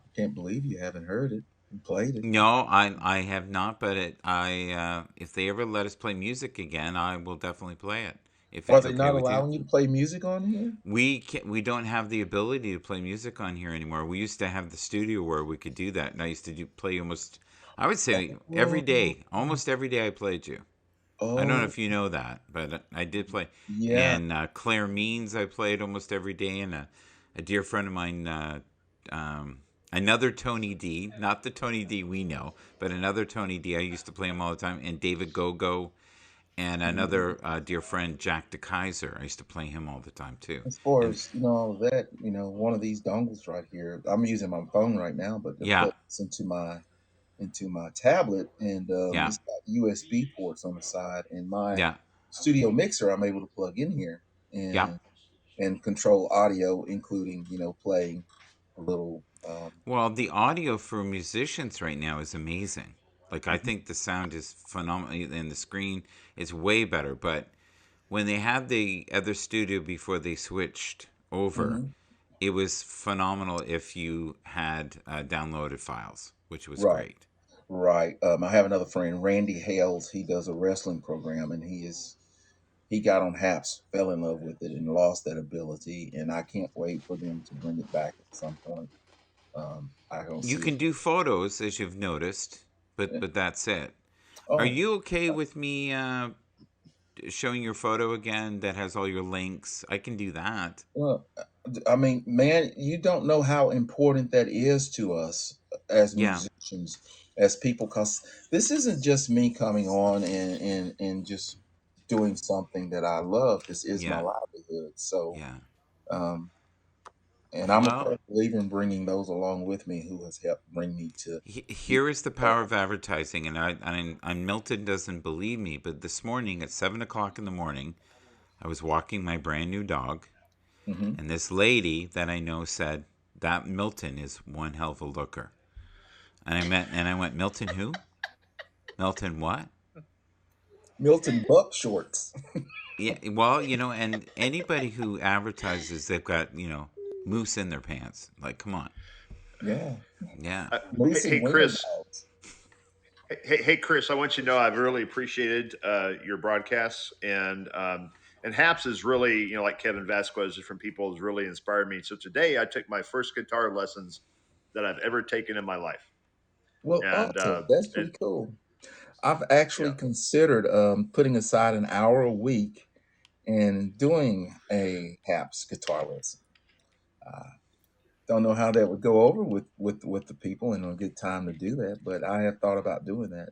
I can't believe you haven't heard it and played it. No, I have not, but if they ever let us play music again, I will definitely play it if Are it's they okay not with you. allowing you to play music on here? We don't have the ability to play music on here anymore. We used to have the studio where we could do that, and I used to play almost, I would say every Oh, day, almost every day I played you. I don't know oh, if you know that, but I did play. yeah. And Claire Means I played almost every day, and a dear friend of mine, another Tony D, not the Tony D we know, but another Tony D. I used to play him all the time, and David Gogo, and another dear friend Jack DeKaiser. I used to play him all the time too. As far And as all of that, one of these dongles right here, I'm using my phone right now, but to yeah, plug this into my tablet, and yeah, it's got USB ports on the side, and my yeah, studio mixer I'm able to plug in here yeah. and control audio, including playing a little. Well, the audio for musicians right now is amazing. Like I Mhm, think the sound is phenomenal, and the screen is way better. But when they had the other studio before they switched over, mhm. it was phenomenal if you had downloaded files, which was Right, great. right. I have another friend, Randy Hales. He does a wrestling program, and he got on Happs, fell in love with it, and lost that ability. And I can't wait for them to bring it back at some point. I don't You see it. can do photos, as you've noticed, Yeah. but that's it. Are Oh, you okay with me showing your photo again that has all your links? I can do that. well, I mean, man, you don't know how important that is to us as Yeah, musicians, as people, because this isn't just me coming on and just doing something that I love. This is my yeah, livelihood. So, yeah. um, and I'm a Well, firm believer in bringing those along with me who has helped bring me to be. here is the power of advertising, and Milton doesn't believe me, but this morning at 7 o'clock in the morning, I was walking my brand new dog, Hmm. and this lady that I know said that Milton is one hell of a looker, and I went Milton who? Milton what? Milton Buck shorts. Yeah, well, and anybody who advertises they've got, moose in their pants. Like, come on. Yeah. Yeah. Hey, Moosey hey, wiener Chris. dogs. Hey, Chris. I want you to know I've really appreciated your broadcasts, and Happs is really, like Kevin Vasquez, different people, has really inspired me. So today I took my first guitar lessons that I've ever taken in my life, Well, and awesome. That's it, pretty cool. I've actually yeah. considered putting aside an hour a week and doing a Haps guitar lesson. Uh, don't know how that would go over with the people and a good time to do that, but I have thought about doing that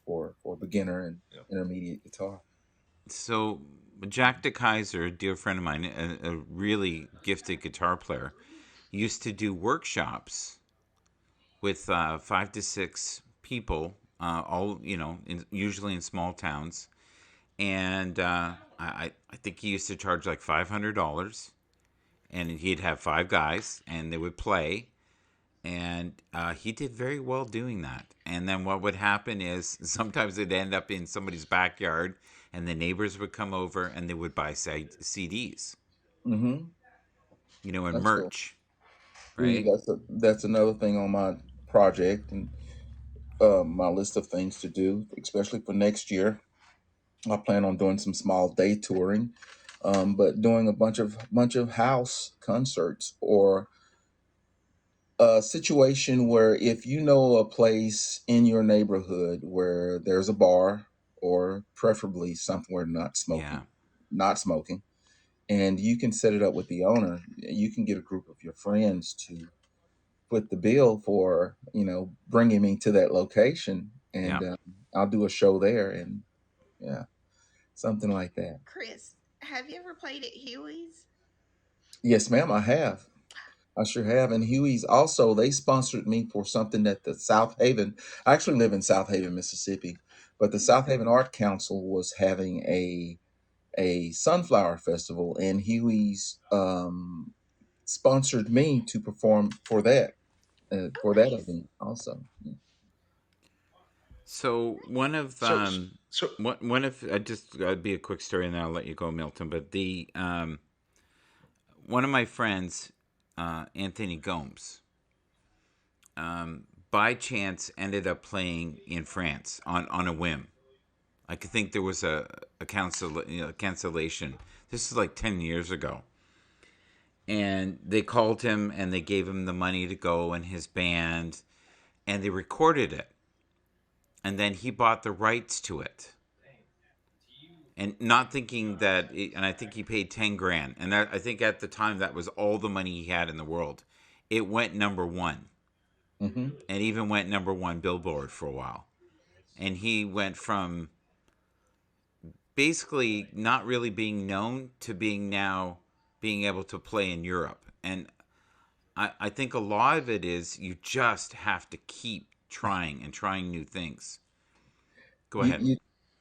for beginner and Yeah. intermediate guitar. So Jack DeKaiser, a dear friend of mine, a really gifted guitar player, used to do workshops with 5 to 6 people, all usually in small towns, and I think he used to charge like $500, and he'd have 5 guys, and they would play, and he did very well doing that. And then what would happen is sometimes it'd end up in somebody's backyard, and the neighbors would come over and they would buy CDs, Mm-hmm. and That's cool. merch, See, right? that's another thing on my project and my list of things to do, especially for next year. I plan on doing some small day touring, but doing a bunch of house concerts or a situation where if you know a place in your neighborhood where there's a bar or preferably somewhere Yeah, not smoking, and you can set it up with the owner, you can get a group of your friends to foot the bill for bringing me to that location, yeah. and I'll do a show there, and yeah, something like that. Chris, have you ever played at Huey's? Yes, ma'am, I have. I sure have. And Huey's also, they sponsored me for something that the South Haven, I actually live in South Haven, Mississippi, but the South Haven Art Council was having a sunflower festival, and Huey's sponsored me to perform Oh, for that nice. event also. So one of So so one of I just I'd be a quick story, and then I'll let you go, Milton. But the one of my friends, Anthony Gomes, by chance ended up playing in France on a whim. I could think there was a cancellation. This is like 10 years ago, and they called him and they gave him the money to go and his band, and they recorded it, and then he bought the rights to it, and not thinking that, and I think he paid 10 grand, and I think at the time that was all the money he had in the world. It went number one, Hmm. and even went number one Billboard for a while, and he went from basically not really being known to being able to play in Europe. And I think a lot of it is you just have to keep trying and trying new things. Go You ahead.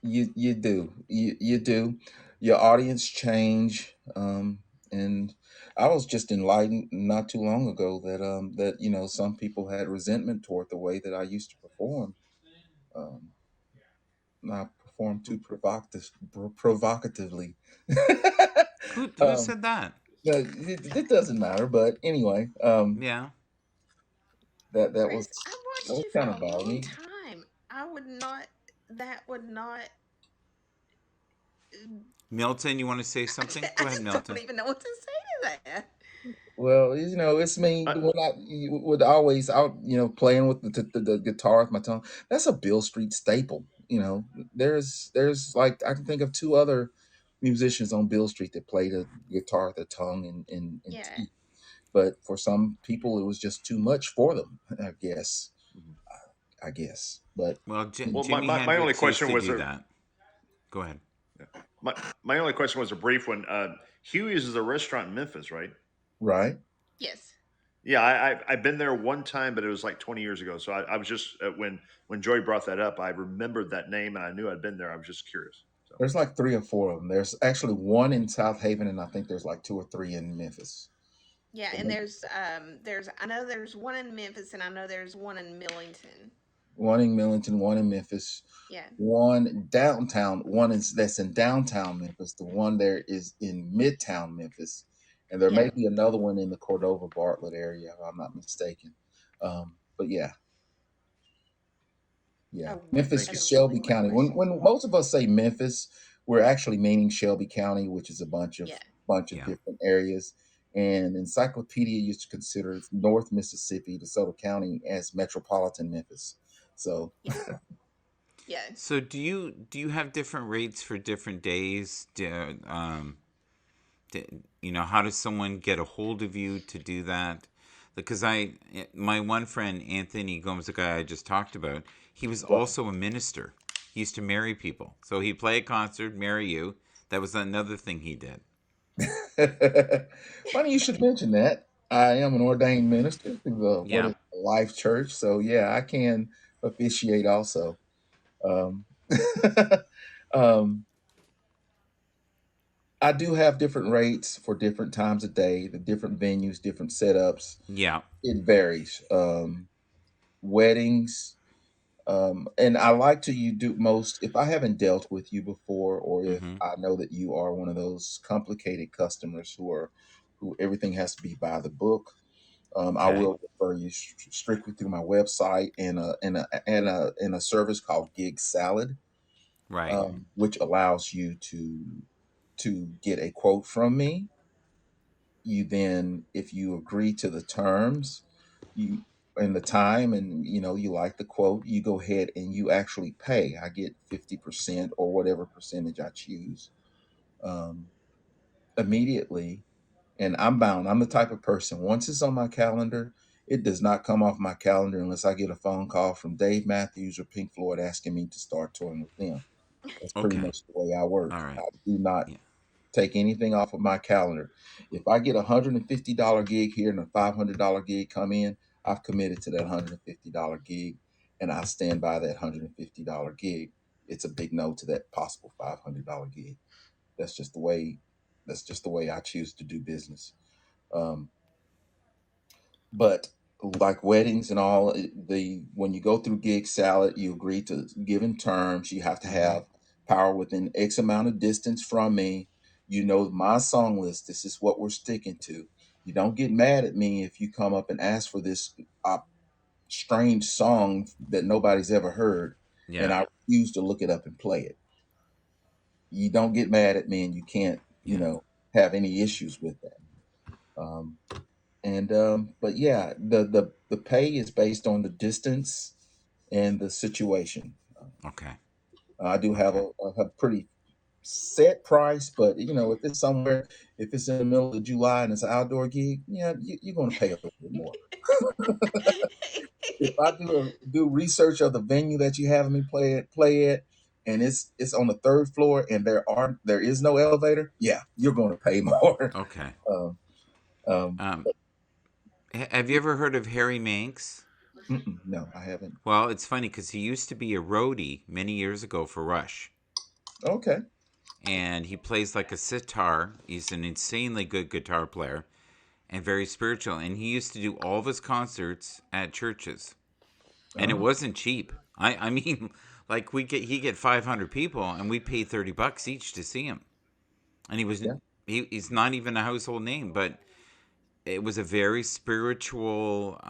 you you do you do. Your audience change, and I was just enlightened not too long ago that some people had resentment toward the way that I used to perform. Um, I perform too provocatively. Who um, said that? no, it doesn't matter, but anyway, Yeah. that was Chris, I've that watched was you for kind a of bothering long me. time. I would not, that would not, Milton, you want to say something? Go I ahead, just don't Milton. even know what to say to that. Well, it's me uh, when I would always out, playing with the guitar with my tongue. That's a Bill Street staple. There's like I can think of two other musicians on Bill Street that played a guitar with their tongue and Yeah. teeth. But for some people, it was just too much for them. I guess. I guess. But Well, well, my, Jimi my only Hendrix used question to was do a that. Go ahead. my only question was a brief one. Huey's is a restaurant in Memphis, right? right. Yes. Yeah, I've been there one time, but it was like 20 years ago. So I was just when Joy brought that up, I remembered that name and I knew I'd been there. I was just curious. So There's like three or four of them. There's actually one in South Haven, and I think there's like two or three in Memphis. Yeah, So and there's I know there's one in Memphis and I know there's one in Millington. one in Millington, one in Memphis, Yeah. one downtown, one is that's in downtown Memphis. The one there is in Midtown Memphis, and there Yeah. may be another one in the Cordova Bartlett area, if I'm not mistaken. But yeah, yeah, Oh, Memphis Thank that's you. is a really Shelby great County. question. When most of us say Memphis, we're actually meaning Shelby County, which is a Yeah. bunch of Yeah. different areas. And Encyclopedia used to consider North Mississippi, DeSoto County, as metropolitan Memphis. So Yeah. Yeah. So do you have different rates for different days? How does someone get a hold of you to do that? Because my one friend Anthony Gomes, the guy I just talked about, he was also a minister. He used to marry people. So he'd play a concert, marry you. That was another thing he did. funny you should mention that. I am an ordained minister through the what Yeah. is Life Church. So yeah, I can officiate also. Um, um, I do have different rates for different times of day, the different venues, different setups. Yeah. It varies. Weddings, and I like to you do most if I haven't dealt with you before, or if Mm-hmm. I know that you are one of those complicated customers who everything has to be by the book. I Okay. will refer you strictly through my website and a service called Gig Salad, Right. which allows you to get a quote from me. You then, if you agree to the terms, you and the time, and you like the quote, you go ahead and you actually pay. I get 50% or whatever percentage I choose, um, immediately, and I'm bound. I'm the type of person, once it's on my calendar, it does not come off my calendar unless I get a phone call from Dave Matthews or Pink Floyd asking me to start touring with them. That's pretty Okay. much the way I work. All right. I do not Yeah. take anything off of my calendar. If I get $150 gig here and a $500 gig come in, I've committed to that $150 gig, and I stand by that $150 gig. It's a big no to that possible $500 gig. That's just the way. That's just the way I choose to do business. Um, but like weddings and all, the when you go through Gig Salad, you agree to given terms. You have to Mm-hmm. have power within X amount of distance from me. You know my song list. This is what we're sticking to. You don't get mad at me if you come up and ask for this strange song that nobody's ever heard, and Yeah. I refuse to look it up and play it. You don't get mad at me, and you can't, Yeah. have any issues with that. Um, and but yeah, the pay is based on the distance and the situation. Okay. I do have Okay. a pretty set price, but if it's somewhere, if it's in the middle of July and it's an outdoor gig, yeah, you're going to pay a little bit more. If I do research of the venue that you have me play at, and it's on the third floor and there is no elevator, yeah, you're going to pay more. Okay. um, um, Um, have you ever heard of Harry Manx? no, I haven't. Well, it's funny because he used to be a roadie many years ago for Rush, Okay. and he plays like a sitar. He's an insanely good guitar player and very spiritual. And he used to do all of his concerts at churches, and it Oh, wasn't cheap. I mean, like he get 500 people, and we paid $30 each to see him. And yeah. he's not even a household name, but it was a very spiritual.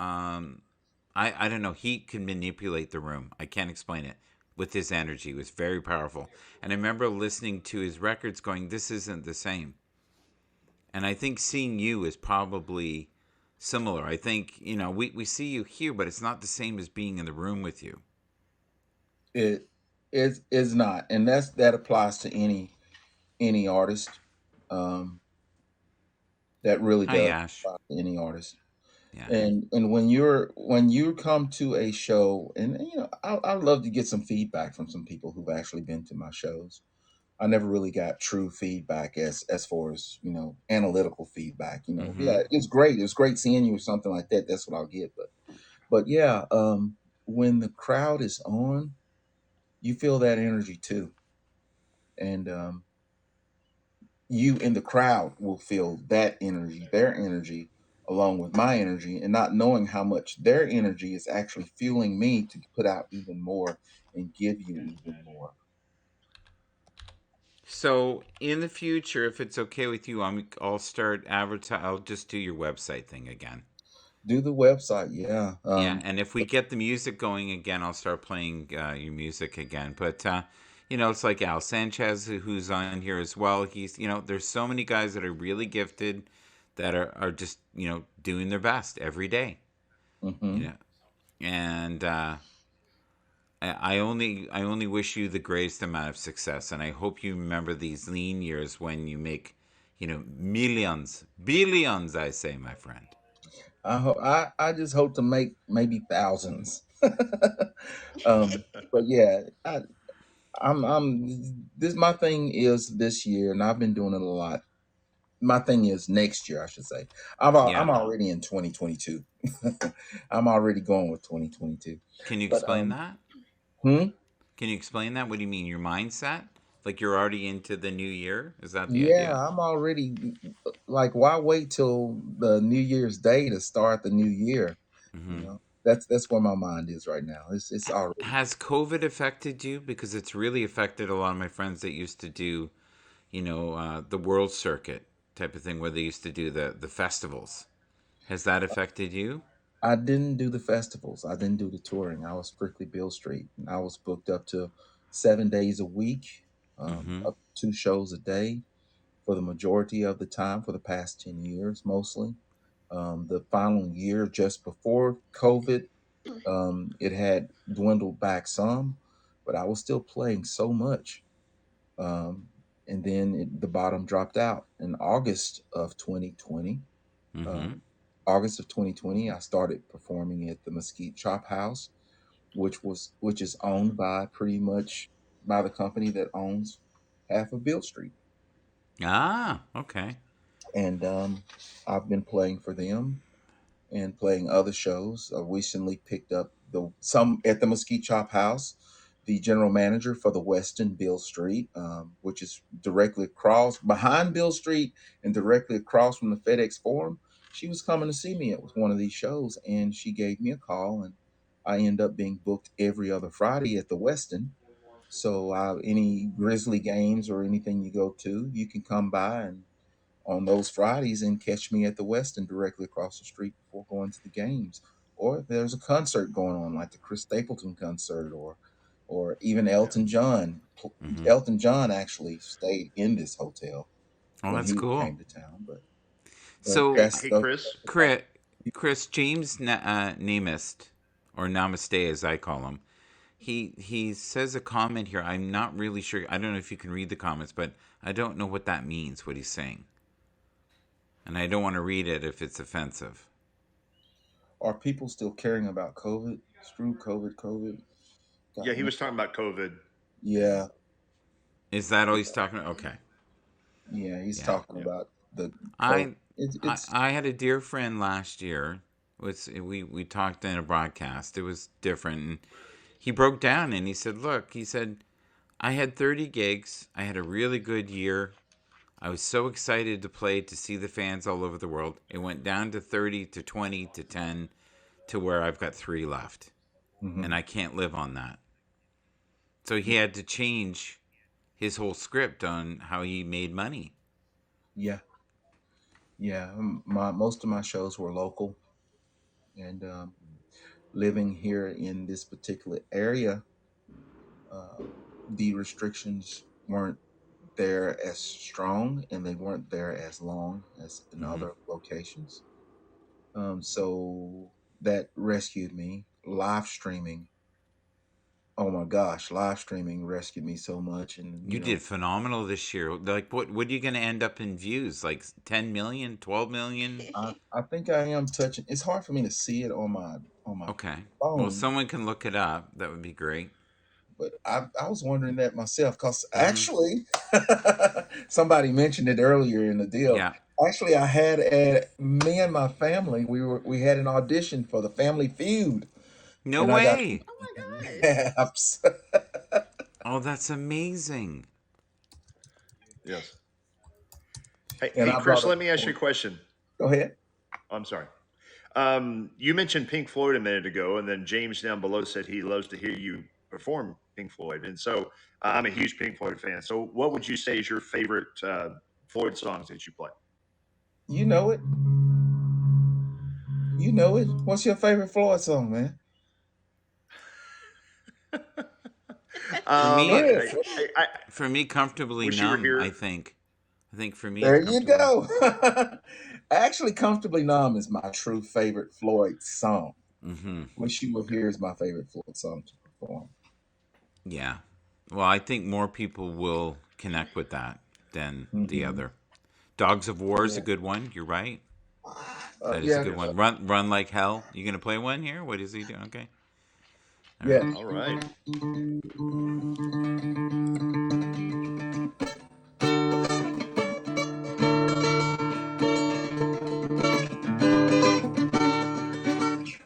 I don't know. He can manipulate the room. I can't explain it. With his energy, it was very powerful. And I remember listening to his records, going, "This isn't the same." And I think seeing you is probably similar. I think we see you here, but it's not the same as being in the room with you. It is not, and that applies to any artist. Um, that really Hi, does Ash. apply to any artist. Yeah. And when you come to a show, and I love to get some feedback from some people who've actually been to my shows. I never really got true feedback as far as analytical feedback. Mm-hmm. Yeah, it's great. It was great seeing you or something like that. That's what I'll get. But yeah, when the crowd is on, you feel that energy too, and you in the crowd will feel that energy, their energy, along with my energy, and not knowing how much their energy is actually fueling me to put out even more and give you even more. So in the future, if it's okay with you, I'll start advertise. I'll just do your website thing again. Do the website, yeah. Yeah, and if we get the music going again, I'll start playing your music again. But it's like Al Sanchez who's on here as well. He's there's so many guys that are really gifted that are just doing their best every day. Hmm. You know, and I only wish you the greatest amount of success, and I hope you remember these lean years when you make millions, billions. I say, my friend. I just hope to make maybe thousands. But yeah, I'm this my thing is this year, and I've been doing it a lot. My thing is next year, I should say. Yeah. I'm already in 2022. I'm already going with 2022. Can you But explain that? hmm? Can you explain that? What do you mean? Your mindset? Like you're already into the new year? Is that the Yeah, idea? I'm already like, why wait till the New Year's Day to start the new year? You Hmm. know, that's where my mind is right now. It's already. Has COVID affected you? Because it's really affected a lot of my friends that used to do, the world circuit type of thing where they used to do the festivals. Has that affected you? I didn't do the festivals. I didn't do the touring. I was strictly Bill Street. I was booked up to 7 days a week, Mm-hmm. up to 2 shows a day for the majority of the time for the past 10 years, mostly. The final year, just before COVID, it had dwindled back some, but I was still playing so much. Um, and then the bottom dropped out in August of 2020. Mm-hmm. Um, August of 2020, I started performing at the Mesquite Chop House, which is owned by pretty much by the company that owns half of Beale Street, Ah, okay. and I've been playing for them and playing other shows. I recently picked up the some at the Mesquite Chop House. The general manager for the Westin Bill Street, which is directly across behind Bill Street and directly across from the FedEx Forum. She was coming to see me at one of these shows, and she gave me a call, and I end up being booked every other Friday at the Westin. So any Grizzly games or anything you go to, you can come by and on those Fridays and catch me at the Westin directly across the street before going to the games. Or if there's a concert going on, like the Chris Stapleton concert, or even Yeah. Elton John. Mm-hmm. Elton John actually stayed in this hotel Oh, when that's he cool. came to town. But So, that's Hey, the Chris. Chris James Namist, or Namaste as I call him, he says a comment here. I'm not really sure. I don't know if you can read the comments, but I don't know what that means. What he's saying, and I don't want to read it if it's offensive. are people still caring about COVID? Screw COVID, COVID. Yeah, God, he was talking about COVID. yeah, Is that all he's talking about? Okay, yeah. He's yeah. talking Yeah. about the COVID. I I had a dear friend last year. We talked in a broadcast. It was different. And he broke down and he said, "Look," he said, "I had 30 gigs. I had a really good year. I was so excited to play to see the fans all over the world. It went down to 30 to 20 to 10 to where I've got 3 left, hmm. and I can't live on that." So he had to change his whole script on how he made money. Yeah, yeah. My most of my shows were local, and living here in this particular area, uh, the restrictions weren't there as strong and they weren't there as long as in Hmm. other locations. So that rescued me. Live streaming, oh my gosh, live streaming rescued me so much. And, You did phenomenal this year. Like, what are you going to end up in views? Like 10 million, 12 million? I think I am touching. It's hard for me to see it on my Okay. Well, phone, someone can look it up. That would be great. but I was wondering that myself because Hmm. actually, somebody mentioned it earlier in the deal. Yeah. Actually, I had me and my family. We had an audition for the Family Feud, No and I got way. Oh my gosh. Happs. Oh, that's amazing. Yes. Hey, And hey, I brought Chris. up. Let me ask you a question. Go ahead. I'm sorry. You mentioned Pink Floyd a minute ago, and then James down below said he loves to hear you perform Pink Floyd. And so I'm a huge Pink Floyd fan. So, what would you say is your favorite Floyd songs that you play? You know it. You know it. What's your favorite Floyd song, man? For Um, me, Go I, ahead. I for me, comfortably wish you were numb. here. I think for me, There you comfortably. go. Actually, Comfortably Numb is my true favorite Floyd song. Mm-hmm. Wish You Were Here is my favorite Floyd song to perform. Yeah. Well, I think more people will connect with that than the Hmm. other. Dogs of War is a Yeah. good one. You're right. That is a Yeah. good one. Run like hell. You gonna play one here? What is he doing? Okay. All right. Yeah. All right.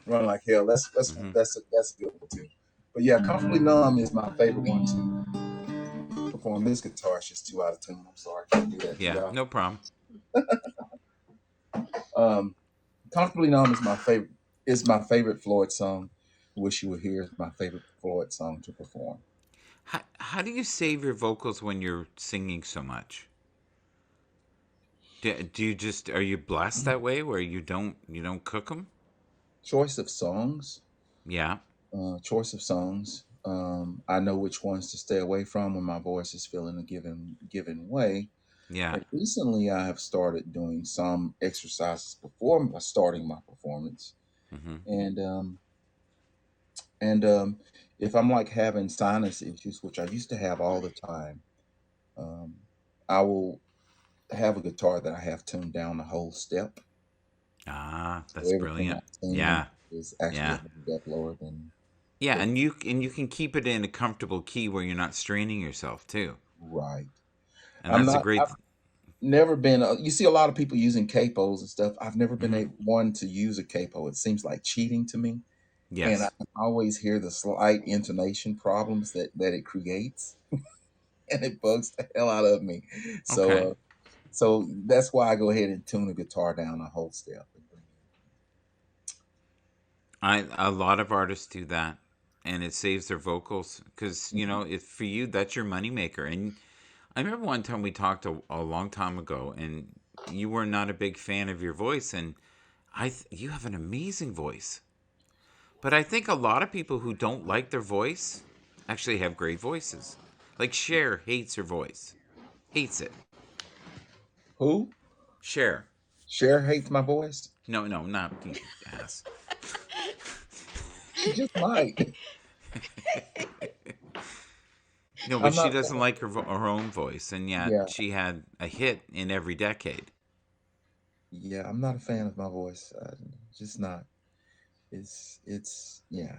Run Like Hell. Mm-hmm. That's a good one too. But yeah, Comfortably Numb is my favorite one to perform. This guitar is just too out of tune. I'm sorry, I can't do that to Yeah. y'all. No problem. Um, Comfortably Numb is my favorite Floyd song. Wish You Were Here is my favorite Floyd song to perform. How do you save your vocals when you're singing so much? Do you just are you blessed that way where you don't cook them? Choice of songs. Yeah. Choice of songs. I know which ones to stay away from when my voice is feeling a given way. Yeah. And recently, I have started doing some exercises before starting my performance, Mm-hmm. and and if I'm like having sinus issues, which I used to have all the time, um, I will have a guitar that I have tuned down the whole step, Ah, so that's everything I brilliant. sing Yeah. is actually a Yeah. little bit lower than Yeah, the and you can keep it in a comfortable key where you're not straining yourself too. right. And I'm that's a not. great Never been. You see a lot of people using capos and stuff. I've never been hmm one to use a capo. It seems like cheating to me, and I Yes. can always hear the slight intonation problems that it creates, and it bugs the hell out of me. So, Okay. so that's why I go ahead and tune a guitar down a whole step. A lot of artists do that and it saves their vocals cuz Mhm. if for you that's your moneymaker. And I remember one time we talked a long time ago and you were not a big fan of your voice and you have an amazing voice. But I think a lot of people who don't like their voice actually have great voices. Like Cher hates her voice. Hates it. Who? Cher. Cher hates my voice. No, no, not you ass. She just might. No, but I'm she not. doesn't like her own voice, and yet Yeah, she had a hit in every decade. yeah. I'm not a fan of my voice. Just not. It's yeah.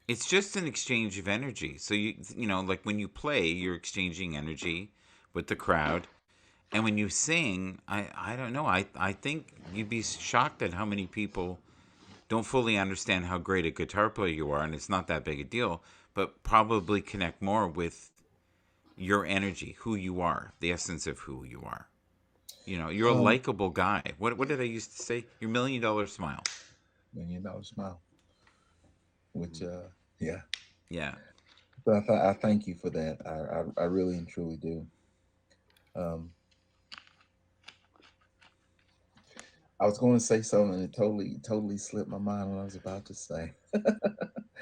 It's just an exchange of energy. So like when you play, you're exchanging energy with the crowd, and when you sing, I don't know. I think you'd be shocked at how many people don't fully understand how great a guitar player you are, and it's not that big a deal, but probably connect more with your energy, who you are, the essence of who you are. You're a Um, likable guy. What did I used to say? Your $1 million smile. $1 million smile. Which yeah. Yeah. But I thank you for that. I really and truly do. Um, I was going to say something and it totally slipped my mind what I was about to say.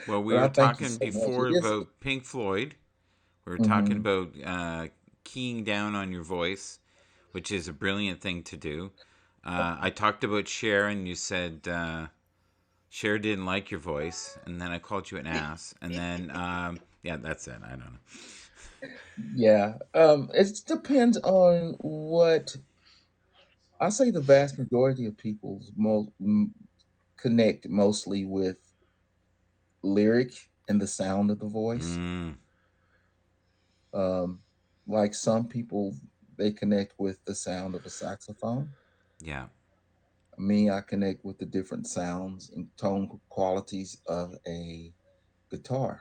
Well, But we I were thank you talking so much. It before is. about Pink Floyd. We were talking Hmm. about keying down on your voice, which is a brilliant thing to do. I talked about Cher, and you said Cher didn't like your voice, and then I called you an ass, and then yeah, that's it. I don't know. Yeah. It depends on what I say. The vast majority of people connect mostly with lyric and the sound of the voice. Mm, Um, like some people, they connect with the sound of a saxophone. yeah. Me, I connect with the different sounds and tone qualities of a guitar,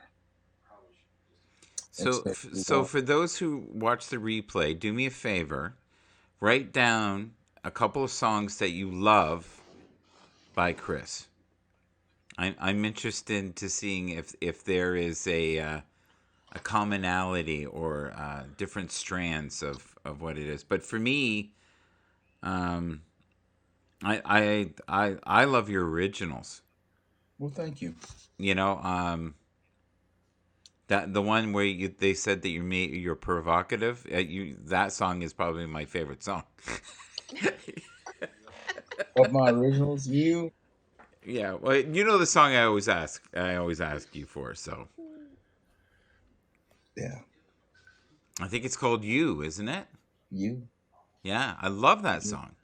So especially so one. for those who watch the replay, do me a favor. Write down a couple of songs that you love by Chris. I'm interested to seeing if there is a commonality or different strands of what it is. But for me, um, I love your originals. Well, thank you. You know, that the one where they said that you're provocative. That song is probably my favorite song. Of my originals, you. Yeah, well, you know the song I always ask. I always ask you for. So Yeah, I think it's called "You," isn't it? you. Yeah, I love that song.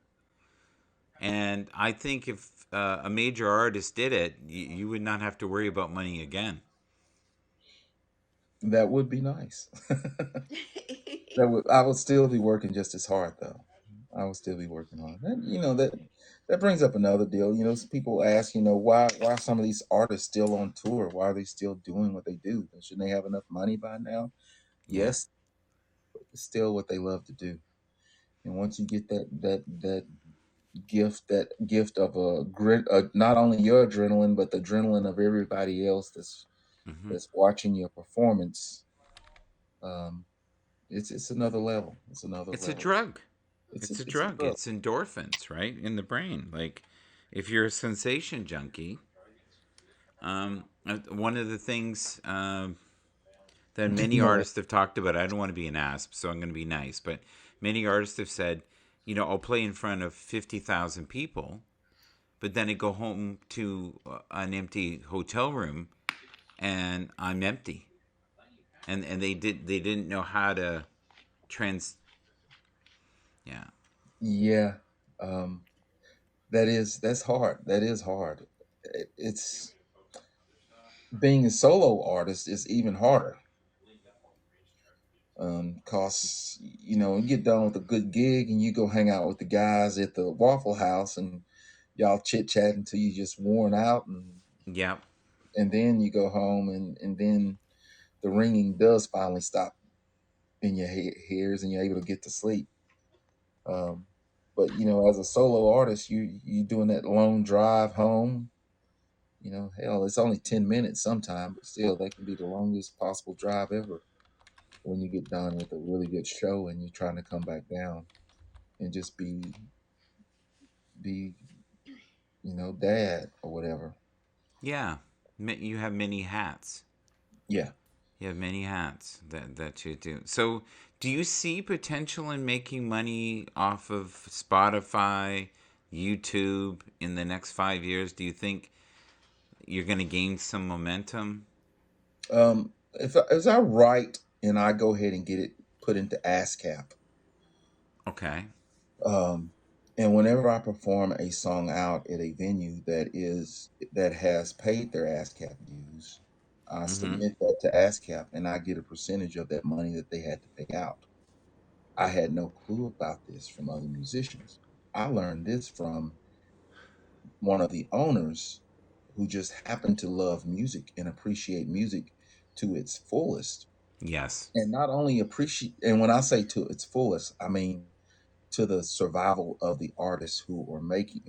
And I think if a major artist did it, you would not have to worry about money again. That would be nice. I would still be working just as hard though. I would still be working hard. And, that brings up another deal. Some people ask, why are some of these artists still on tour? Why are they still doing what they do? Shouldn't they have enough money by now? Yeah. Yes, but it's still what they love to do. And once you get that gift of a grit, not only your adrenaline, but the adrenaline of everybody else that's Hmm. that's watching your performance. Um, it's another level. It's another It's a level. drug. It's a, It's a it's a drug. drug. It's endorphins, right, in the brain. Like, if you're a sensation junkie, one of the things that many No, artists have talked about. I don't want to be an asp, so I'm going to be nice. But many artists have said, I'll play in front of 50,000 people, but then I go home to an empty hotel room and I'm empty. And they didn't know how to trans. Yeah. yeah, um, that's hard. That is hard. It's being a solo artist is even harder. Cause you get done with a good gig and you go hang out with the guys at the Waffle House and y'all chit chat until you just worn out, Yeah. and then you go home and then the ringing does finally stop in your ears and you're able to get to sleep. Um, but as a solo artist, you doing that long drive home. Hell, it's only 10 minutes sometime, but still, that can be the longest possible drive ever. When you get done with a really good show and you're trying to come back down and just be dad or whatever. Yeah. You have many hats. Yeah. You have many hats that you do. So, do you see potential in making money off of Spotify, YouTube in the next 5 years? Do you think you're going to gain some momentum? If I write and I go ahead and get it put into ASCAP, Okay. um, and whenever I perform a song out at a venue that has paid their ASCAP dues, I Mm-hmm. submit that to ASCAP and I get a percentage of that money that they had to pay out. I had no clue about this from other musicians. I learned this from one of the owners who just happened to love music and appreciate music to its fullest. Yes. And not only appreciate, and when I say to its fullest, I mean to the survival of the artist who's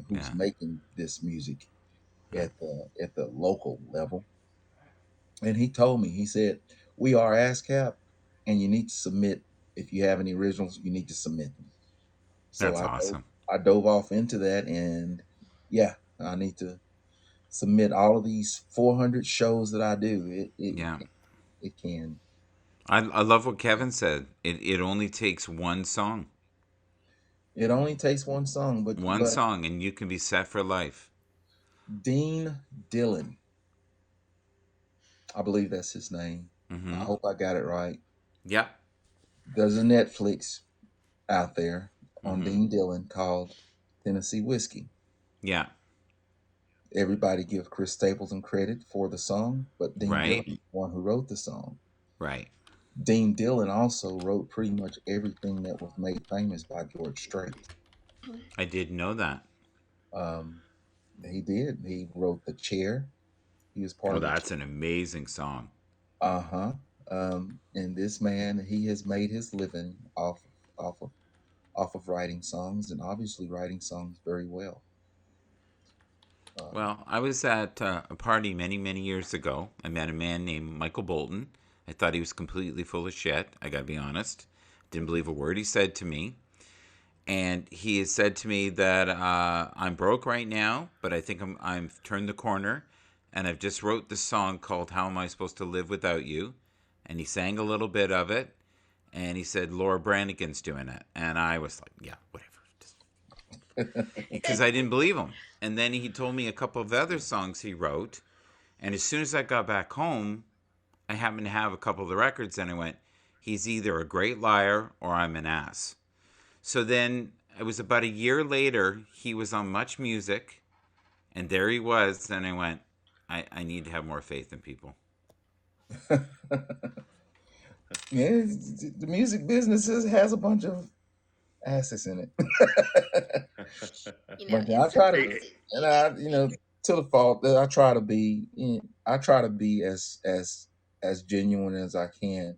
Yeah. making this music Yeah. at the local level. And he told me, he said, "We are ASCAP, and you need to submit. If you have any originals, you need to submit them." So That's awesome. I dove off into that, and yeah, I need to submit all of these 400 shows that I do. Yeah. It can. I love what Kevin said. It only takes one song. It only takes one song, One but song, and you can be set for life. Dean Dillon, I believe that's his name. I Mm-hmm. hope I got it right. Yep. There's a Netflix out there on Mm-hmm. Dean Dillon called Tennessee Whiskey. Yeah. Everybody give Chris Stapleton credit for the song, but Dean Dillon Right. is the one who wrote the song. Right. Dean Dillon also wrote pretty much everything that was made famous by George Strait. I didn't know that. Um, he did. He wrote The Chair. He was part Oh, of the that's an amazing song. Uh-huh. And this man, he has made his living off of off of writing songs, and obviously writing songs very well. Well, I was at a party many, many years ago. I met a man named Michael Bolton. I thought he was completely full of shit. I got to be honest. Didn't believe a word he said to me. And he has said to me that I'm broke right now, but I think I've turned the corner, and I've just wrote this song called "How Am I Supposed to Live Without You?" And he sang a little bit of it, and he said Laura Branigan's doing it, and I was like, yeah, whatever, because I didn't believe him. And then he told me a couple of other songs he wrote, and as soon as I got back home, I happened to have a couple of the records, and I went, he's either a great liar or I'm an ass. So then it was about a year later, he was on Much Music, and there he was. And I went, I need to have more faith in people. Yeah, the music business has a bunch of asses in it. But I try to, and to the fault that I try to be, as genuine as I can.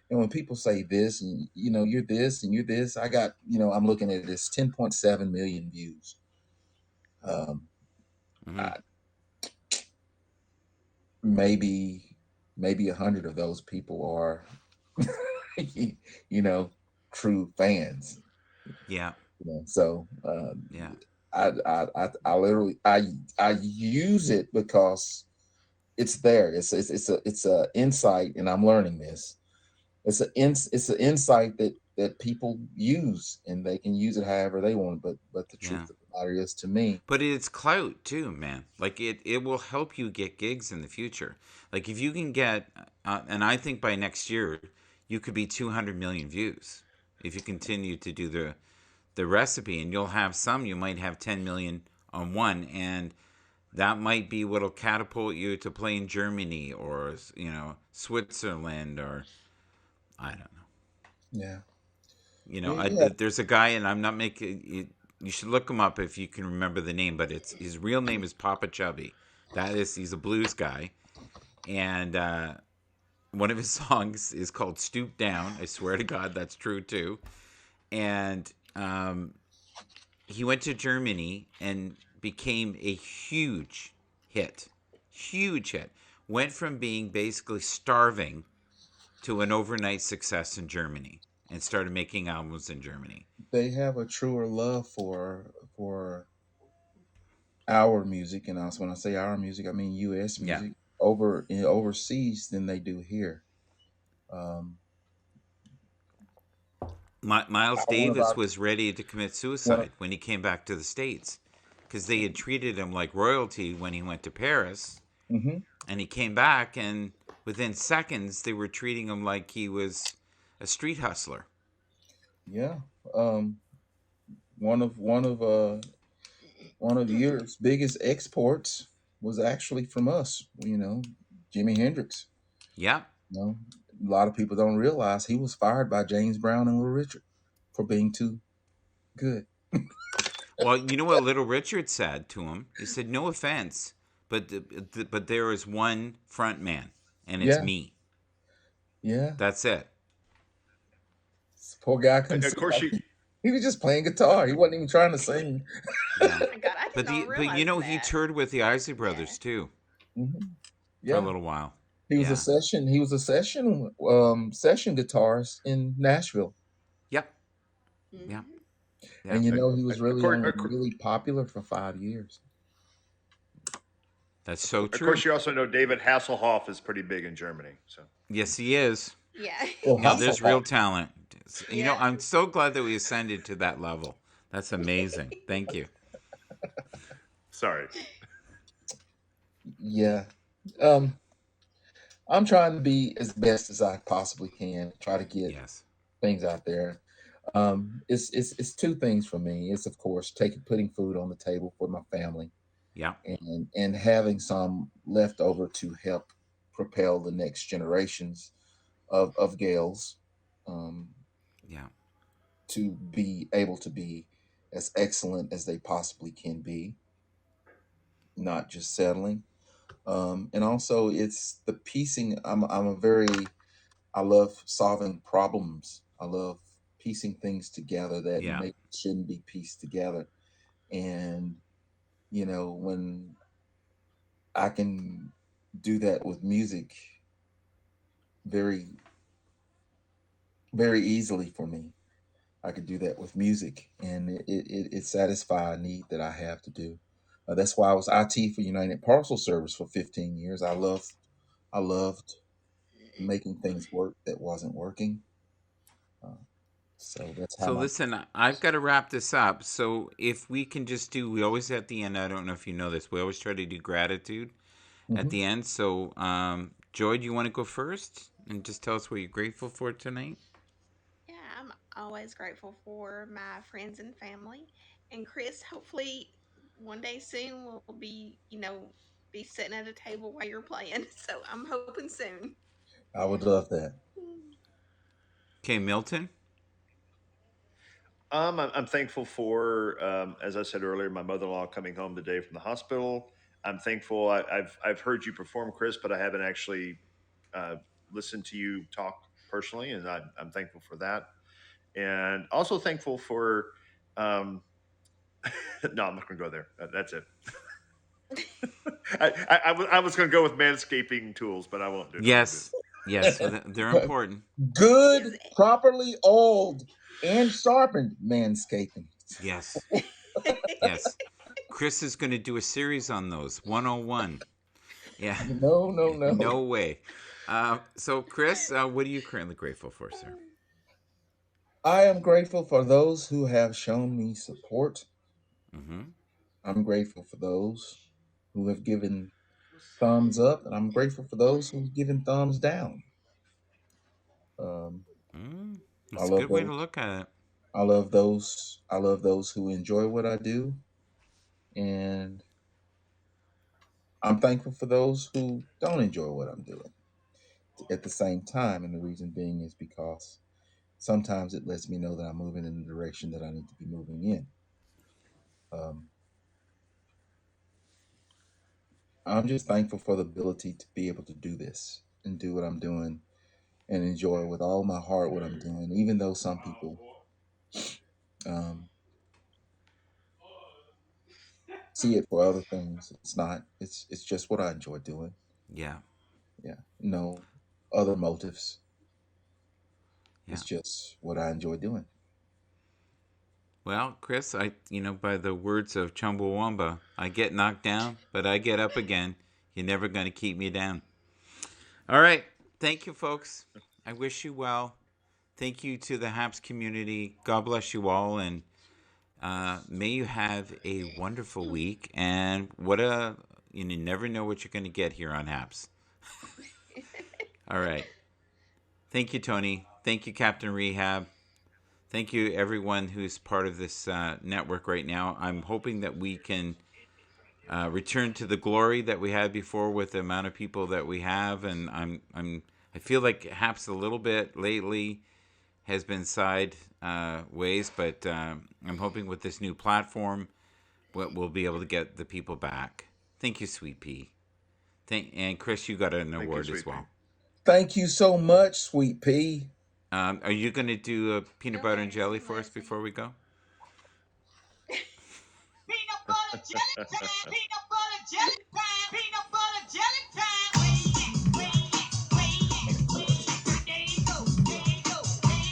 And when people say this, and you're this and you're this, I got, I'm looking at this 10.7 million views. I, maybe 100 of those people are, true fans. Yeah. So yeah. I literally I use it because it's there. It's a insight, and I'm learning this. It's an insight that people use, and they can use it however they want. But the truth of the matter is, to me, but it's clout too, man. Like it will help you get gigs in the future. Like if you can get, and I think by next year you could be 200 million views if you continue to do the recipe, and you'll have some. You might have 10 million on one, and that might be what'll catapult you to play in Germany or Switzerland, or I don't know. Yeah. There's a guy, and I'm not making it. You should look him up if you can remember the name, but his real name is Papa Chubby. He's a blues guy, and one of his songs is called "Stoop Down." I swear to God, that's true too. And he went to Germany and became a huge hit. Huge hit. Went from being basically starving to an overnight success in Germany, and started making albums in Germany. They have a truer love for our music, and also when I say our music, I mean U.S. music overseas than they do here. Miles Davis was ready to commit suicide when he came back to the States, because they had treated him like royalty when he went to Paris. Mm-hmm. And he came back, and within seconds they were treating him like he was a street hustler. Yeah. One of Europe's biggest exports was actually from us. Jimi Hendrix. Yeah. A lot of people don't realize he was fired by James Brown and Little Richard for being too good. Well, you know what Little Richard said to him? He said, "No offense, but there is one front man, and it's me." Yeah. That's it. This poor guy couldn't Of course, he was just playing guitar. He wasn't even trying to sing. Yeah. Oh my God, I did not realize but he that. toured with the Isley Brothers too for a little while. He was a session guitarist in Nashville. Yep. Mm-hmm. Yeah. And he was really popular for 5 years. That's so true. Of course, you also know David Hasselhoff is pretty big in Germany. So yes, he is. Yeah. Well, there's real talent. I'm so glad that we ascended to that level. That's amazing. Thank you. Sorry. Yeah. I'm trying to be as best as I possibly can. Try to get things out there. It's two things for me. It's, of course, putting food on the table for my family. Yeah. And having some left over to help propel the next generations of Gales. To be able to be as excellent as they possibly can be, not just settling. And also it's the piecing. I love solving problems. I love piecing things together that Yeah. maybe shouldn't be pieced together. And, when I can do that with music very, very easily for me. I could do that with music, and it satisfies a need that I have to do. That's why I was IT for United Parcel Service for 15 years. I loved making things work that wasn't working. Uh, so that's how So my listen, I've got to wrap this up. So if we can just do, we always at the end. I don't know if you know this. We always try to do gratitude at Mhm. the end. So, Joy, do you want to go first and just tell us what you're grateful for tonight? Yeah, I'm always grateful for my friends and family. And Chris, hopefully one day soon we'll be sitting at a table while you're playing. So I'm hoping soon. I would love that. Okay, Milton. I'm thankful for, as I said earlier, my mother-in-law coming home today from the hospital. I'm thankful. I've heard you perform, Chris, but I haven't actually uh, listened to you talk personally, and I'm thankful for that. And also thankful for. Um, no, I'm not going to go there. That's it. I was going to go with manscaping tools, but I won't do. I won't do it. Yes, yes, they're important. Good, Is properly oiled, and sharpened manscaping. Yes, yes. Chris is going to do a series on those 101. Yeah, No, no, no. no way. So, Chris, what are you currently grateful for, sir? I am grateful for those who have shown me support. Mm-hmm. I'm grateful for those who have given thumbs up, and I'm grateful for those who've given thumbs down. Um, I That's a love good way those. to look at it. I love those. I love those who enjoy what I do, and I'm thankful for those who don't enjoy what I'm doing at the same time. And the reason being is because sometimes it lets me know that I'm moving in the direction that I need to be moving in. Um, I'm just thankful for the ability to be able to do this and do what I'm doing and enjoy with all my heart what I'm doing, even though some people um, see it for other things. It's not. It's just what I enjoy doing. Yeah, Yeah, no other motives. yeah. It's just what I enjoy doing. Well, Chris, by the words of Chumbawamba, I get knocked down, but I get up again. You're never going to keep me down. All right. Thank you, folks. I wish you well. Thank you to the Happs community. God bless you all, and may you have a wonderful week. And you never know what you're going to get here on Happs. All right. Thank you, Tony. Thank you, Captain Rehab. Thank you, everyone who's part of this network right now. I'm hoping that we can return to the glory that we had before with the amount of people that we have. And I feel like Haps a little bit lately has been ways, but I'm hoping with this new platform, we'll be able to get the people back. Thank you, Sweet Pea. And Chris, you got an Thank you, award as sweet pea. well. Thank you so much, Sweet Pea. Are you going to do a peanut Go butter and ahead, jelly sing for us Leslie. before we go? Peanut butter jelly time. Peanut butter jelly time. Peanut butter jelly time. There you go. There you go. There you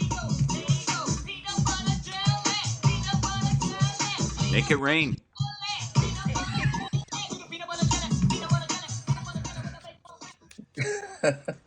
go. There you go. Peanut butter jelly. Peanut butter jelly. Make it rain. Peanut butter jelly. Peanut butter jelly. Peanut butter jelly. Peanut butter jelly.